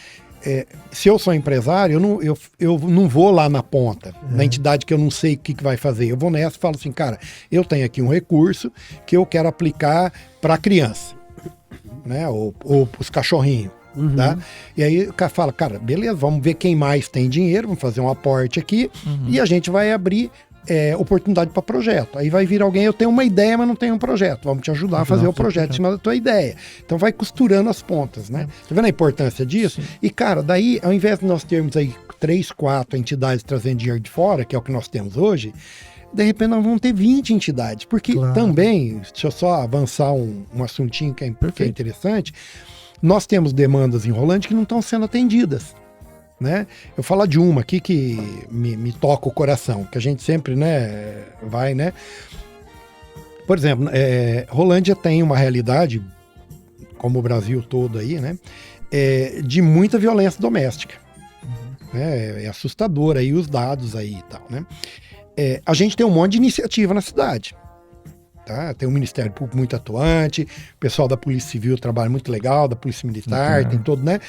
se eu sou empresário, eu não vou lá na ponta, na entidade que eu não sei o que vai fazer. Eu vou nessa e falo assim, cara, eu tenho aqui um recurso que eu quero aplicar para a criança, né? Ou para os cachorrinhos. Tá? E aí o cara fala, cara, beleza, vamos ver quem mais tem dinheiro, vamos fazer um aporte aqui e a gente vai abrir oportunidade para projeto. Aí vai vir alguém, eu tenho uma ideia, mas não tenho um projeto. Vamos te ajudar a fazer o projeto em cima da tua ideia. Então vai costurando as pontas, né? Tá vendo a importância disso? Sim. E, cara, daí, ao invés de nós termos aí 3, 4 entidades trazendo dinheiro de fora, que é o que nós temos hoje, de repente nós vamos ter 20 entidades. Porque também, deixa eu só avançar um assuntinho que é interessante, nós temos demandas em Rolândia que não estão sendo atendidas. Né? Eu falo de uma aqui que me toca o coração, que a gente sempre, né, vai, né? Por exemplo, Rolândia tem uma realidade, como o Brasil todo aí, né, de muita violência doméstica. É assustador aí os dados aí e tal, né? A gente tem um monte de iniciativa na cidade. Tá? Tem um Ministério Público muito atuante, o pessoal da Polícia Civil trabalha muito legal, da Polícia Militar, tem todo, né?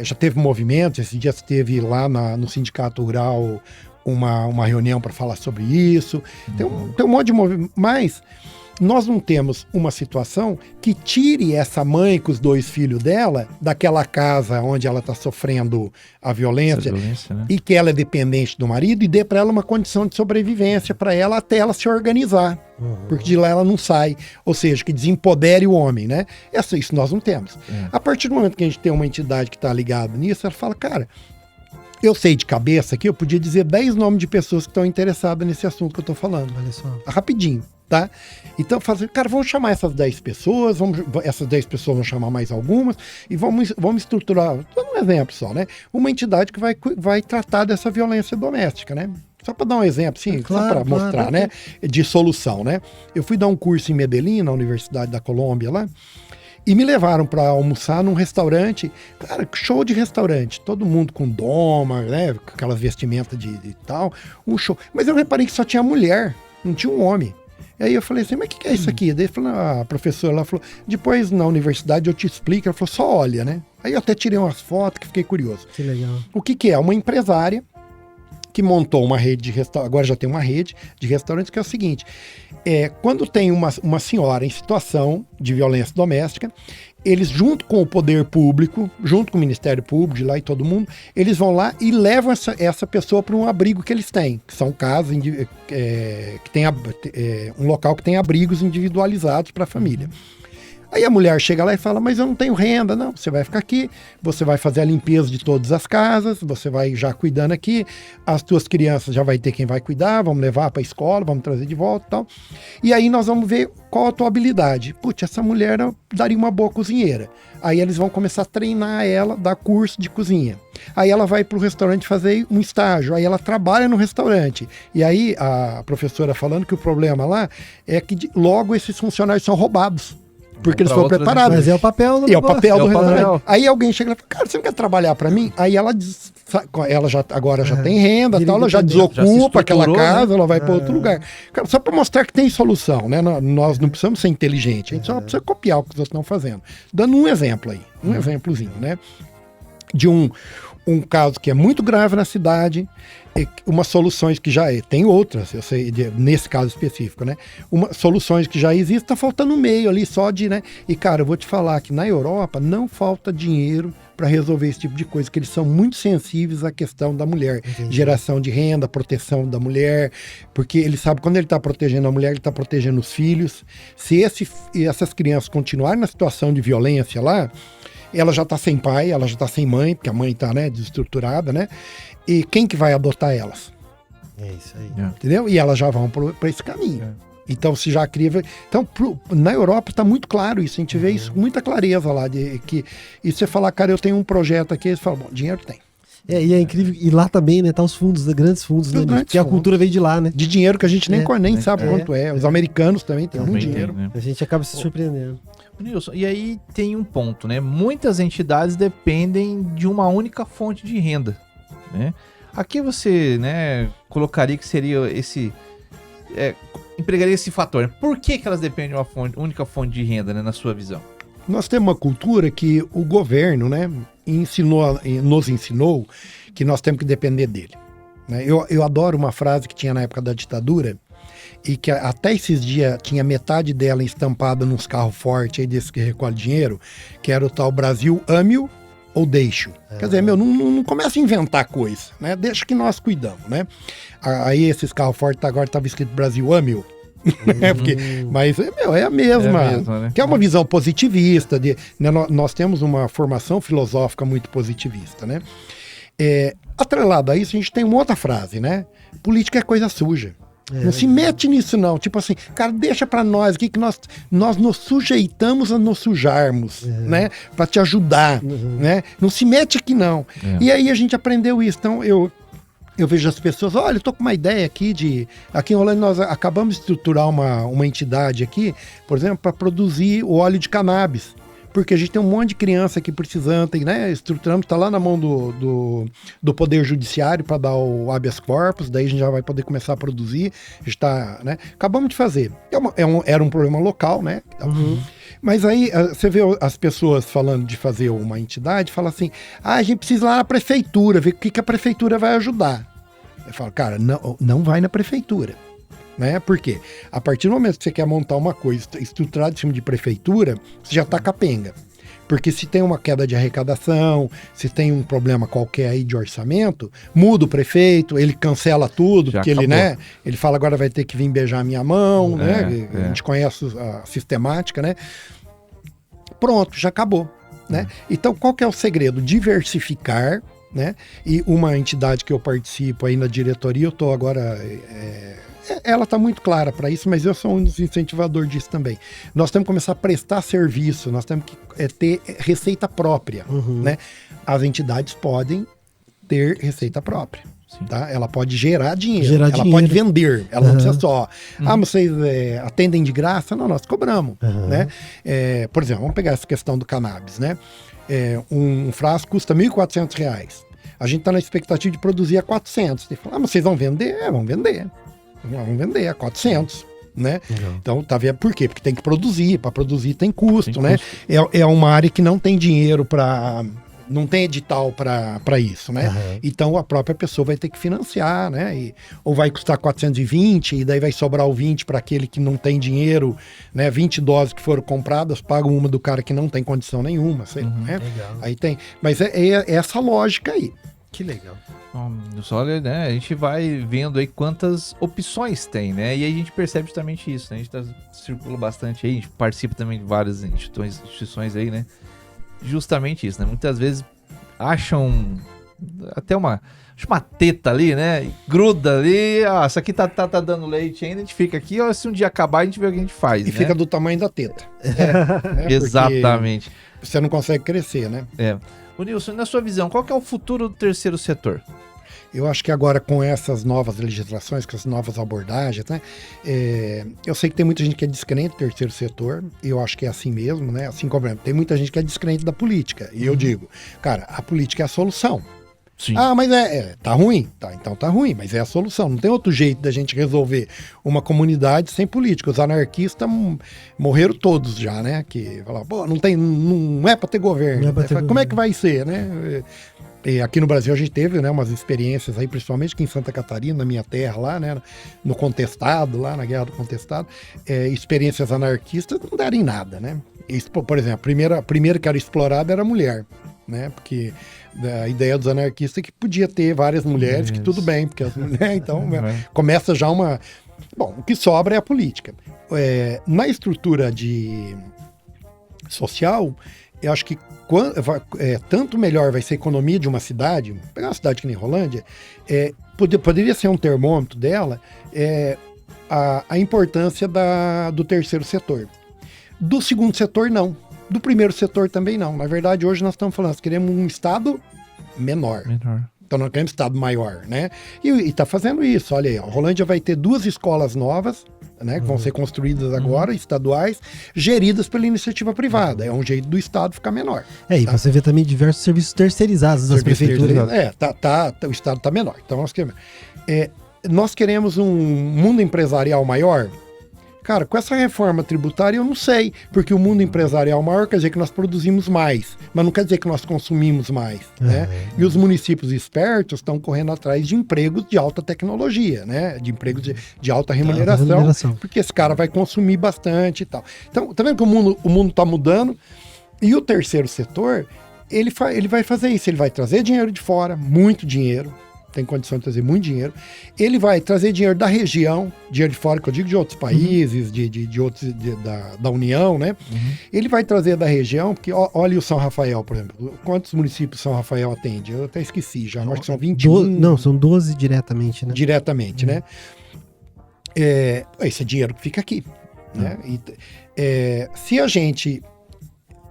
Já teve movimentos, esse dia teve lá no Sindicato Rural uma reunião para falar sobre isso, tem um monte de movimento, mas nós não temos uma situação que tire essa mãe com os 2 filhos dela daquela casa onde ela está sofrendo a violência, né? E que ela é dependente do marido e dê para ela uma condição de sobrevivência para ela até ela se organizar, porque de lá ela não sai, ou seja, que desempodere o homem, né? Isso nós não temos. A partir do momento que a gente tem uma entidade que está ligada nisso, ela fala, cara, eu sei de cabeça aqui, eu podia dizer 10 nomes de pessoas que estão interessadas nesse assunto que eu estou falando. Olha só. Rapidinho, tá? Então, cara, vamos chamar essas 10 pessoas, essas 10 pessoas vão chamar mais algumas, e vamos estruturar, um exemplo só, né? Uma entidade que vai tratar dessa violência doméstica, né? Só para dar um exemplo, sim, só para mostrar, né? De solução, né? Eu fui dar um curso em Medellín, na Universidade da Colômbia lá, e me levaram para almoçar num restaurante, cara, show de restaurante, todo mundo com doma, né, com aquelas vestimentas de tal, um show. Mas eu reparei que só tinha mulher, não tinha um homem. E aí eu falei assim, mas o que é isso aqui? Daí a professora lá falou, depois na universidade eu te explico. Ela falou, só olha, né? Aí eu até tirei umas fotos que fiquei curioso. Que legal. O que é? Uma empresária que montou uma rede de restaurantes, agora já tem uma rede de restaurantes, que é o seguinte, quando tem uma senhora em situação de violência doméstica, eles, junto com o poder público, junto com o Ministério Público, de lá e todo mundo, eles vão lá e levam essa pessoa para um abrigo que eles têm, que são casas, que tem um local que tem abrigos individualizados para a família. Aí a mulher chega lá e fala, mas eu não tenho renda. Não, você vai ficar aqui, você vai fazer a limpeza de todas as casas, você vai já cuidando aqui, as tuas crianças já vai ter quem vai cuidar, vamos levar para a escola, vamos trazer de volta e tal. E aí nós vamos ver qual a tua habilidade. Putz, essa mulher daria uma boa cozinheira. Aí eles vão começar a treinar ela, dar curso de cozinha. Aí ela vai para o restaurante fazer um estágio, aí ela trabalha no restaurante. E aí a professora falando que o problema lá é que logo esses funcionários são roubados. Porque eles foram preparados. Mas é o papel do papel do restaurante. Aí alguém chega e fala, cara, você não quer trabalhar para mim? Aí ela agora já tem renda, tal, ela já desocupa aquela casa, né? Ela vai para outro lugar. Cara, só para mostrar que tem solução, né? Nós não precisamos ser inteligentes, a gente só precisa copiar o que os outros estão fazendo. Dando um exemplo aí, um exemplozinho, né? De um caso que é muito grave na cidade, umas soluções que já tem outras, eu sei, nesse caso específico, né? Soluções que já existem, tá faltando meio ali só de, né? E, cara, eu vou te falar que na Europa não falta dinheiro para resolver esse tipo de coisa, que eles são muito sensíveis à questão da mulher. Entendi. Geração de renda, proteção da mulher, porque ele sabe, quando ele está protegendo a mulher, ele está protegendo os filhos. Se essas crianças continuarem na situação de violência lá, ela já está sem pai, ela já está sem mãe, porque a mãe está, né, desestruturada, né? E quem que vai adotar elas? É isso aí. Entendeu? E elas já vão para esse caminho. Então, se já cria... Então, na Europa está muito claro isso. A gente vê isso com muita clareza lá. E você falar, cara, eu tenho um projeto aqui, eles falam, bom, dinheiro tem. E é incrível. E lá também, né? Tá os fundos, grandes fundos, né? Porque a cultura veio de lá, né? De dinheiro que a gente nem sabe quanto é. Os americanos também têm muito dinheiro. Né? A gente acaba se surpreendendo. Nilson, e aí tem um ponto, né? Muitas entidades dependem de uma única fonte de renda, né? Aqui você, né, colocaria que seria esse... empregaria esse fator. Por que elas dependem de uma única fonte de renda, né, na sua visão? Nós temos uma cultura que o governo, né, nos ensinou que nós temos que depender dele. Né? Eu adoro uma frase que tinha na época da ditadura e que até esses dias tinha metade dela estampada nos carros fortes aí desse que recolhe dinheiro, que era o tal Brasil ame-o ou deixo. Quer dizer, não começa a inventar coisa, né? Deixa que nós cuidamos, né? Aí esses carros fortes agora estavam escrito Brasil ame-o. Mas, é a mesma, né? Que é uma visão positivista. Né, nós temos uma formação filosófica muito positivista, né? Atrelado a isso, a gente tem uma outra frase, né? Política é coisa suja. Não se mete nisso, não. Tipo assim, cara, deixa pra nós aqui que nós nos sujeitamos a nos sujarmos, né? Pra te ajudar, né? Não se mete aqui, não. E aí a gente aprendeu isso. Então, eu vejo as pessoas, olha, eu tô com uma ideia aqui aqui em Rolândia nós acabamos de estruturar uma entidade aqui, por exemplo, para produzir o óleo de cannabis. Porque a gente tem um monte de criança aqui precisando, né? Estruturamos, está lá na mão do Poder Judiciário para dar o habeas corpus, daí a gente já vai poder começar a produzir. A gente tá, né? Acabamos de fazer. Era um problema local, né? Mas aí você vê as pessoas falando de fazer uma entidade, fala assim, a gente precisa ir lá na prefeitura, ver o que a prefeitura vai ajudar. Eu falo, cara, não vai na prefeitura. Né? Por quê? A partir do momento que você quer montar uma coisa estruturada em cima de prefeitura, você já está capenga. Porque se tem uma queda de arrecadação, se tem um problema qualquer aí de orçamento, muda o prefeito, ele cancela tudo, já porque acabou. Ele, né? Ele fala agora vai ter que vir beijar a minha mão, né? A gente conhece a sistemática, né? Pronto, já acabou. Né? Então, qual que é o segredo? Diversificar, né? E uma entidade que eu participo aí na diretoria, eu estou agora... ela está muito clara para isso, mas eu sou um dos incentivadores disso também. Nós temos que começar a prestar serviço, nós temos que ter receita própria. Né? As entidades podem ter receita própria. Tá? Ela pode gerar dinheiro, pode vender, ela não precisa só. Vocês atendem de graça? Não, nós cobramos. Né? Por exemplo, vamos pegar essa questão do cannabis. Né? Um frasco custa R$ 1.400. A gente está na expectativa de produzir a 400. Você fala, mas vocês vão vender? Vamos vender. Vamos vender a 400, né? Então, tá vendo por quê? Porque tem que produzir, para produzir tem custo, né? É uma área que não tem dinheiro não tem edital para isso, né? Então, a própria pessoa vai ter que financiar, né? Ou vai custar 420 e daí vai sobrar o 20 para aquele que não tem dinheiro, né? 20 doses que foram compradas, pagam uma do cara que não tem condição nenhuma, sei, né? Aí tem, mas é essa lógica aí. Que legal. Olha, né, a gente vai vendo aí quantas opções tem, né? E aí a gente percebe justamente isso, né? A gente circula bastante aí, a gente participa também de várias instituições aí, né? Justamente isso, né? Muitas vezes acham até uma teta ali, né? Gruda ali, isso aqui tá dando leite ainda, a gente fica aqui, ó, se um dia acabar a gente vê o que a gente faz, e né? Fica do tamanho da teta. Né? Exatamente. Você não consegue crescer, né? O Nilson, na sua visão, qual que é o futuro do terceiro setor? Eu acho que agora com essas novas legislações, com essas novas abordagens, né? Eu sei que tem muita gente que é descrente do terceiro setor, e eu acho que é assim mesmo, né? Assim como tem muita gente que é descrente da política. E eu digo, cara, a política é a solução. Sim. Mas tá ruim? Então tá ruim, mas é a solução. Não tem outro jeito da gente resolver uma comunidade sem política. Os anarquistas morreram todos já, né? Que falavam, pô, não é pra ter governo. Como é que vai ser, né? E aqui no Brasil a gente teve, né, umas experiências aí, principalmente aqui em Santa Catarina, na minha terra lá, né? No Contestado, lá na Guerra do Contestado. Experiências anarquistas não deram em nada, né? Por exemplo, a primeira que era explorada era a mulher, né? Porque a ideia dos anarquistas é que podia ter várias mulheres, que tudo bem, porque as mulheres, então, começa já uma... Bom, o que sobra é a política. Na estrutura social, eu acho que tanto melhor vai ser a economia de uma cidade, pegar uma cidade que nem Rolândia, poderia ser um termômetro dela, a importância do terceiro setor. Do segundo setor, não. Do primeiro setor também não. Na verdade, hoje nós estamos falando, nós queremos um estado menor. Então nós queremos um estado maior, né? E está fazendo isso. Olha aí, a Rolândia vai ter 2 escolas novas, né, que vão ser construídas agora, estaduais, geridas pela iniciativa privada. É um jeito do estado ficar menor. E você vê também diversos serviços terceirizados das prefeituras. O estado está menor. Então nós queremos um mundo empresarial maior. Cara, com essa reforma tributária eu não sei, porque o mundo empresarial maior quer dizer que nós produzimos mais, mas não quer dizer que nós consumimos mais, né? E os municípios espertos estão correndo atrás de empregos de alta tecnologia, né? De empregos de alta remuneração, porque esse cara vai consumir bastante e tal. Então, tá vendo que o mundo tá mudando? E o terceiro setor, ele vai fazer isso, ele vai trazer dinheiro de fora, muito dinheiro, tem condição de trazer muito dinheiro. Ele vai trazer dinheiro da região, dinheiro de fora, que eu digo de outros países, de outros da União, né? Ele vai trazer da região, porque olha o São Rafael, por exemplo. Quantos municípios São Rafael atende? Eu até esqueci já, acho que são 21. Não, são 12 diretamente, né? Diretamente, né? Esse é dinheiro que fica aqui, né? Se a gente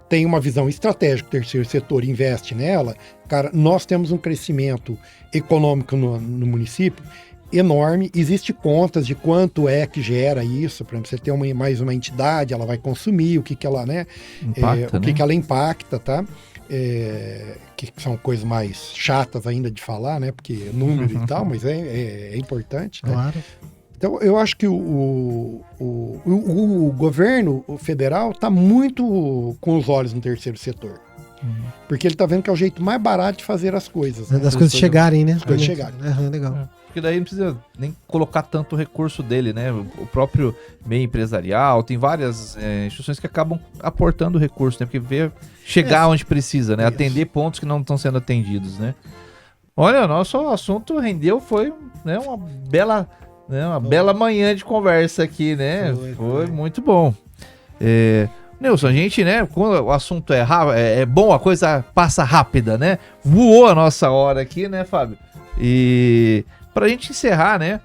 tem uma visão estratégica, o terceiro setor investe nela, cara, nós temos um crescimento econômico no município enorme. Existe contas de quanto é que gera isso. Por exemplo, você tem mais uma entidade, ela vai consumir, o que ela, né? Impacta, o que ela impacta, tá? Que são coisas mais chatas ainda de falar, né? Porque número e tal, mas é importante, né? Claro. Então, eu acho que o governo federal está muito com os olhos no terceiro setor. Porque ele está vendo que é o jeito mais barato de fazer as coisas. Né? Das coisas chegarem, né? As coisas chegarem. Legal. Porque daí não precisa nem colocar tanto recurso dele, né? O próprio meio empresarial, tem várias instituições que acabam aportando recurso, né? Porque chegar onde precisa, né? Isso. Atender pontos que não estão sendo atendidos, né? Olha, o nosso assunto rendeu, foi, né, uma bela manhã de conversa aqui, né? Foi muito bom. Nilson, a gente, né, quando o assunto é bom, a coisa passa rápida, né? Voou a nossa hora aqui, né, Fábio? E pra gente encerrar, né,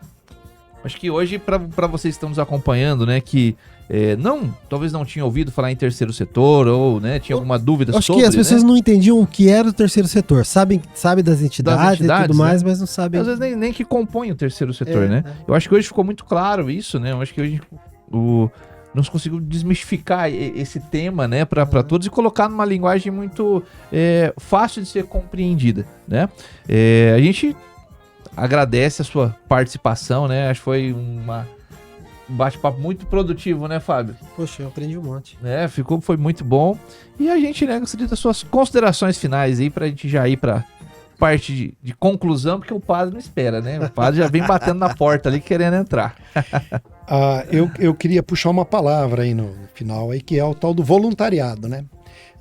acho que hoje, pra vocês que estão nos acompanhando, né, que talvez não tinham ouvido falar em terceiro setor, ou, né, tinha alguma dúvida sobre, acho que as pessoas não entendiam o que era o terceiro setor. Sabe das entidades e tudo mais, né? Mas não sabem. Às vezes nem que compõem o terceiro setor, né? Eu acho que hoje ficou muito claro isso, né? Eu acho que hoje nós conseguimos desmistificar esse tema, né, para todos e colocar numa linguagem muito fácil de ser compreendida, né? A gente agradece a sua participação, né? Acho que foi um bate-papo muito produtivo, né, Fábio? Poxa, eu aprendi um monte. Foi muito bom. E a gente, né, gostaria das suas considerações finais aí pra gente já ir pra parte de conclusão, porque o padre não espera, né? O padre já vem batendo na porta ali querendo entrar. Eu queria puxar uma palavra aí no final, aí, que é o tal do voluntariado, né?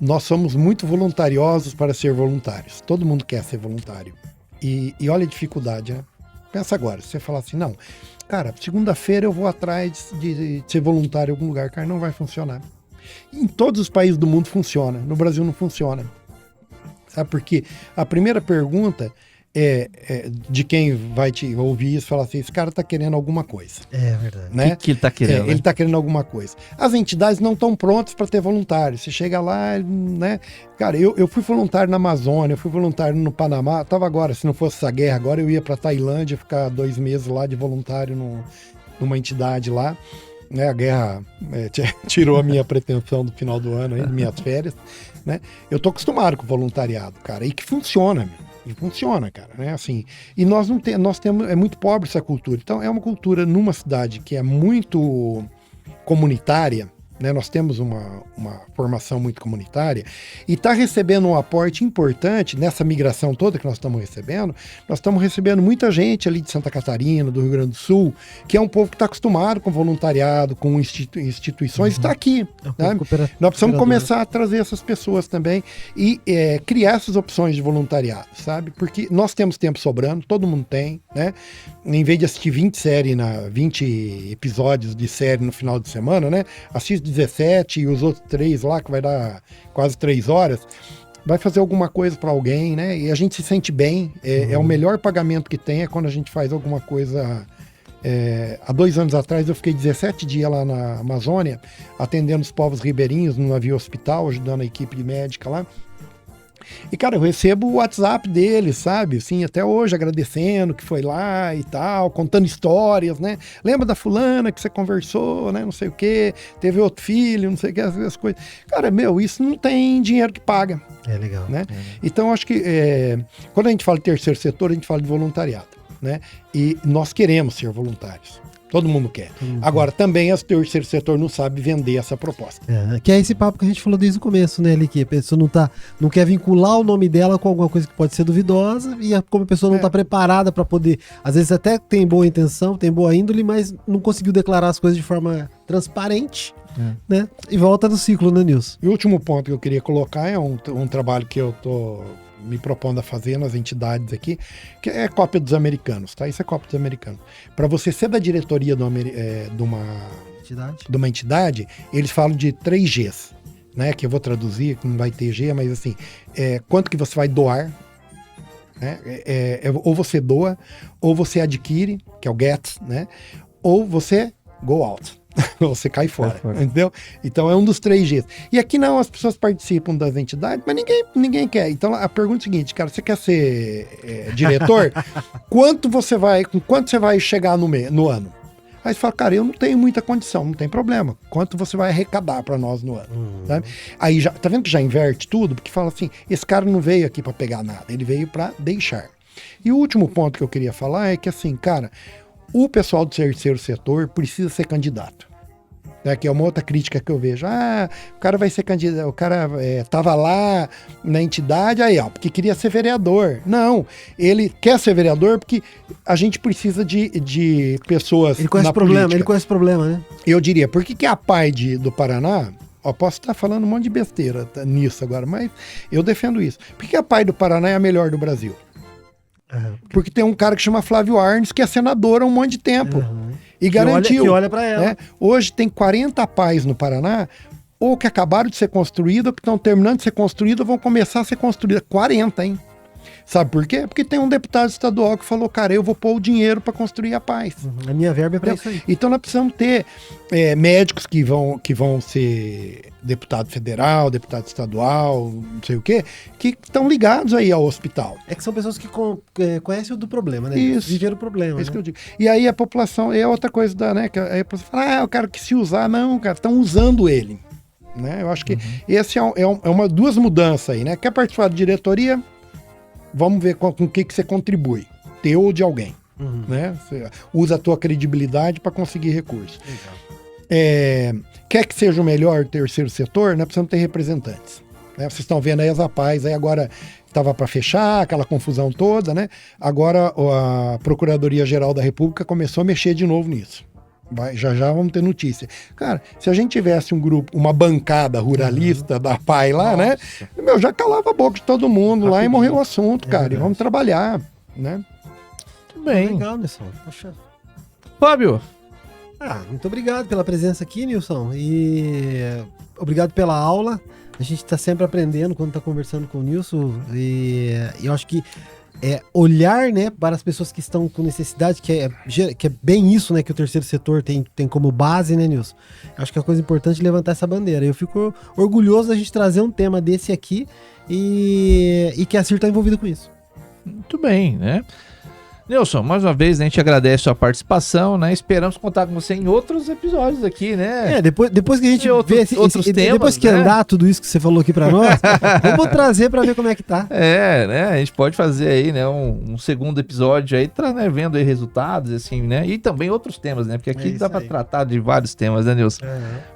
Nós somos muito voluntariosos para ser voluntários. Todo mundo quer ser voluntário. E olha a dificuldade, né? Pensa agora, se você falar assim, não, cara, segunda-feira eu vou atrás de ser voluntário em algum lugar, cara, não vai funcionar. Em todos os países do mundo funciona, no Brasil não funciona. Sabe por quê? A primeira pergunta de quem vai te ouvir isso, falar assim, esse cara tá querendo alguma coisa. É verdade. Né? O que ele tá querendo? Ele tá querendo alguma coisa. As entidades não estão prontas para ter voluntário. Você chega lá, né? Cara, eu fui voluntário na Amazônia, eu fui voluntário no Panamá, tava agora, se não fosse essa guerra agora, eu ia para Tailândia ficar 2 meses lá de voluntário numa entidade lá. Né? A guerra tirou a minha pretensão do final do ano, minhas férias. Né? Eu tô acostumado com o voluntariado, cara, e que funciona, meu. E funciona, cara, né? Assim, e nós temos, é muito pobre essa cultura. Então, é uma cultura numa cidade que é muito comunitária, né? Nós temos uma formação muito comunitária e está recebendo um aporte importante nessa migração toda que nós estamos recebendo. Nós estamos recebendo muita gente ali de Santa Catarina, do Rio Grande do Sul, que é um povo que está acostumado com voluntariado, com instituições, está aqui. Né? Nós precisamos começar a trazer essas pessoas também e criar essas opções de voluntariado, sabe? Porque nós temos tempo sobrando, todo mundo tem, né? Em vez de assistir 20 episódios de série no final de semana, né? Assiste 17 e os outros 3 lá, que vai dar quase 3 horas, vai fazer alguma coisa para alguém, né? E a gente se sente bem. É o melhor pagamento que tem, é quando a gente faz alguma coisa. Há 2 anos atrás eu fiquei 17 dias lá na Amazônia, atendendo os povos ribeirinhos no navio hospital, ajudando a equipe médica lá. E, cara, eu recebo o WhatsApp deles, sabe? Assim, até hoje agradecendo que foi lá e tal, contando histórias, né? Lembra da fulana que você conversou, né? Não sei o quê, teve outro filho, não sei o que, as coisas. Cara, isso não tem dinheiro que paga. É legal. Né? Então, acho que quando a gente fala de terceiro setor, a gente fala de voluntariado, né? E nós queremos ser voluntários. Todo mundo quer. Agora, também o terceiro setor não sabe vender essa proposta. Que é esse papo que a gente falou desde o começo, né, que a pessoa não quer vincular o nome dela com alguma coisa que pode ser duvidosa, e como a pessoa não está preparada para poder, às vezes até tem boa intenção, tem boa índole, mas não conseguiu declarar as coisas de forma transparente, né? E volta no ciclo, né, Nilson? E o último ponto que eu queria colocar é um trabalho que eu tô me propondo a fazer nas entidades aqui, que é cópia dos americanos, tá? Isso é cópia dos americanos. Para você ser da diretoria de uma entidade, eles falam de 3 Gs, né? Que eu vou traduzir, que não vai ter G, mas assim, quanto que você vai doar, né? Ou você doa, ou você adquire, que é o get, né? Ou você go out. Você cai fora, entendeu? Então é um dos 3 Gs. E aqui não, as pessoas participam das entidades, mas ninguém quer. Então a pergunta é a seguinte, cara, você quer ser diretor? Com quanto você vai chegar no ano? Aí você fala, cara, eu não tenho muita condição, não tem problema. Quanto você vai arrecadar para nós no ano? Sabe? Aí já, tá vendo que já inverte tudo? Porque fala assim, esse cara não veio aqui para pegar nada, ele veio para deixar. E o último ponto que eu queria falar é que assim, cara, o pessoal do terceiro setor precisa ser candidato. Que é uma outra crítica que eu vejo. O cara vai ser candidato, o cara estava lá na entidade, porque queria ser vereador. Não, ele quer ser vereador porque a gente precisa de pessoas ele conhece na problema, política. Ele conhece problema, né? Eu diria, por que a PAI do Paraná, posso estar falando um monte de besteira nisso agora, mas eu defendo isso. Por que a PAI do Paraná é a melhor do Brasil? Porque tem um cara que chama Flávio Arnes, que é senador há um monte de tempo. E garantiu. Que olha para ela. Né? Hoje tem 40 PAIs no Paraná, ou que acabaram de ser construídas, ou que estão terminando de ser construídas, ou vão começar a ser construídas. 40, hein? Sabe por quê? Porque tem um deputado estadual que falou, cara, eu vou pôr o dinheiro para construir a paz. A minha verba é para isso aí. Então nós precisamos ter médicos que vão ser deputado federal, deputado estadual, não sei o quê, que estão ligados aí ao hospital. É que são pessoas que conhecem o do problema, né? Isso. Viveram o problema. É isso que eu digo. E aí a população, é outra coisa, que aí a população fala, eu quero que se usar. Não, cara, estão usando ele. Né? Eu acho que esse é duas mudanças aí, né? Quer participar da diretoria? Vamos ver com o que você contribui, teu ou de alguém. Né? Você usa a tua credibilidade para conseguir recursos. Quer que seja o melhor terceiro setor? Nós precisamos ter representantes. Né? Vocês estão vendo aí as APAES, aí agora estava para fechar, aquela confusão toda, né? Agora a Procuradoria-Geral da República começou a mexer de novo nisso. Já vamos ter notícia. Cara, se a gente tivesse um grupo, uma bancada ruralista da PAI lá, né? Já calava a boca de todo mundo lá e morreu o assunto, cara. E vamos trabalhar, né? Muito bem. Legal, Nilson. Poxa. Fábio. Muito obrigado pela presença aqui, Nilson. E obrigado pela aula. A gente está sempre aprendendo quando está conversando com o Nilson. E eu acho que olhar, né, para as pessoas que estão com necessidade, que é bem isso, né, que o terceiro setor tem como base, né, Nilson? Eu acho que é uma coisa importante levantar essa bandeira. Eu fico orgulhoso da gente trazer um tema desse aqui e que a CIR está envolvida com isso. Muito bem, né? Nilson, mais uma vez, a gente agradece a sua participação, né? Esperamos contar com você em outros episódios aqui, né? Depois que a gente vê outros temas, depois que andar tudo isso que você falou aqui pra nós, vamos trazer pra ver como é que tá. Né? A gente pode fazer aí, né, um segundo episódio aí, né, vendo aí resultados, assim, né? E também outros temas, né? Porque aqui dá pra tratar de vários temas, né, Nilson?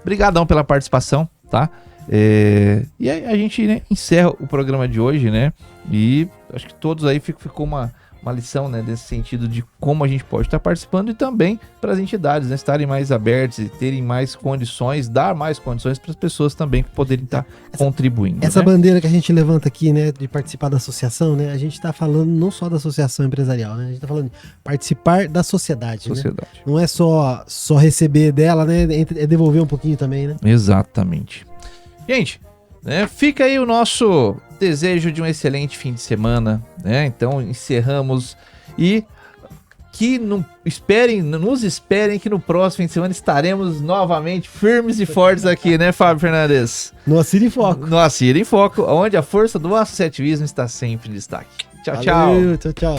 Obrigadão pela participação, tá? E aí a gente, né, encerra o programa de hoje, né? E acho que todos aí ficou uma uma lição, né, nesse sentido de como a gente pode estar participando e também para as entidades, né, estarem mais abertas e terem mais condições, dar mais condições para as pessoas também poderem estar contribuindo. Essa né? bandeira que a gente levanta aqui, né, de participar da associação, né, a gente está falando não só da associação empresarial, né, a gente está falando de participar da sociedade, né? Não é só receber dela, né, é devolver um pouquinho também, né? Exatamente. Gente, né, fica aí o nosso desejo de um excelente fim de semana, né? Então encerramos e que nos esperem que no próximo fim de semana estaremos novamente firmes e fortes aqui, né, Fábio Fernandes? No Assir em Foco. No Assir em Foco, onde a força do associativismo está sempre em destaque. Tchau, Valeu, tchau.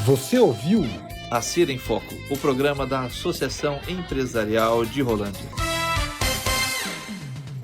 Você ouviu? Assir em Foco, o programa da Associação Empresarial de Rolândia.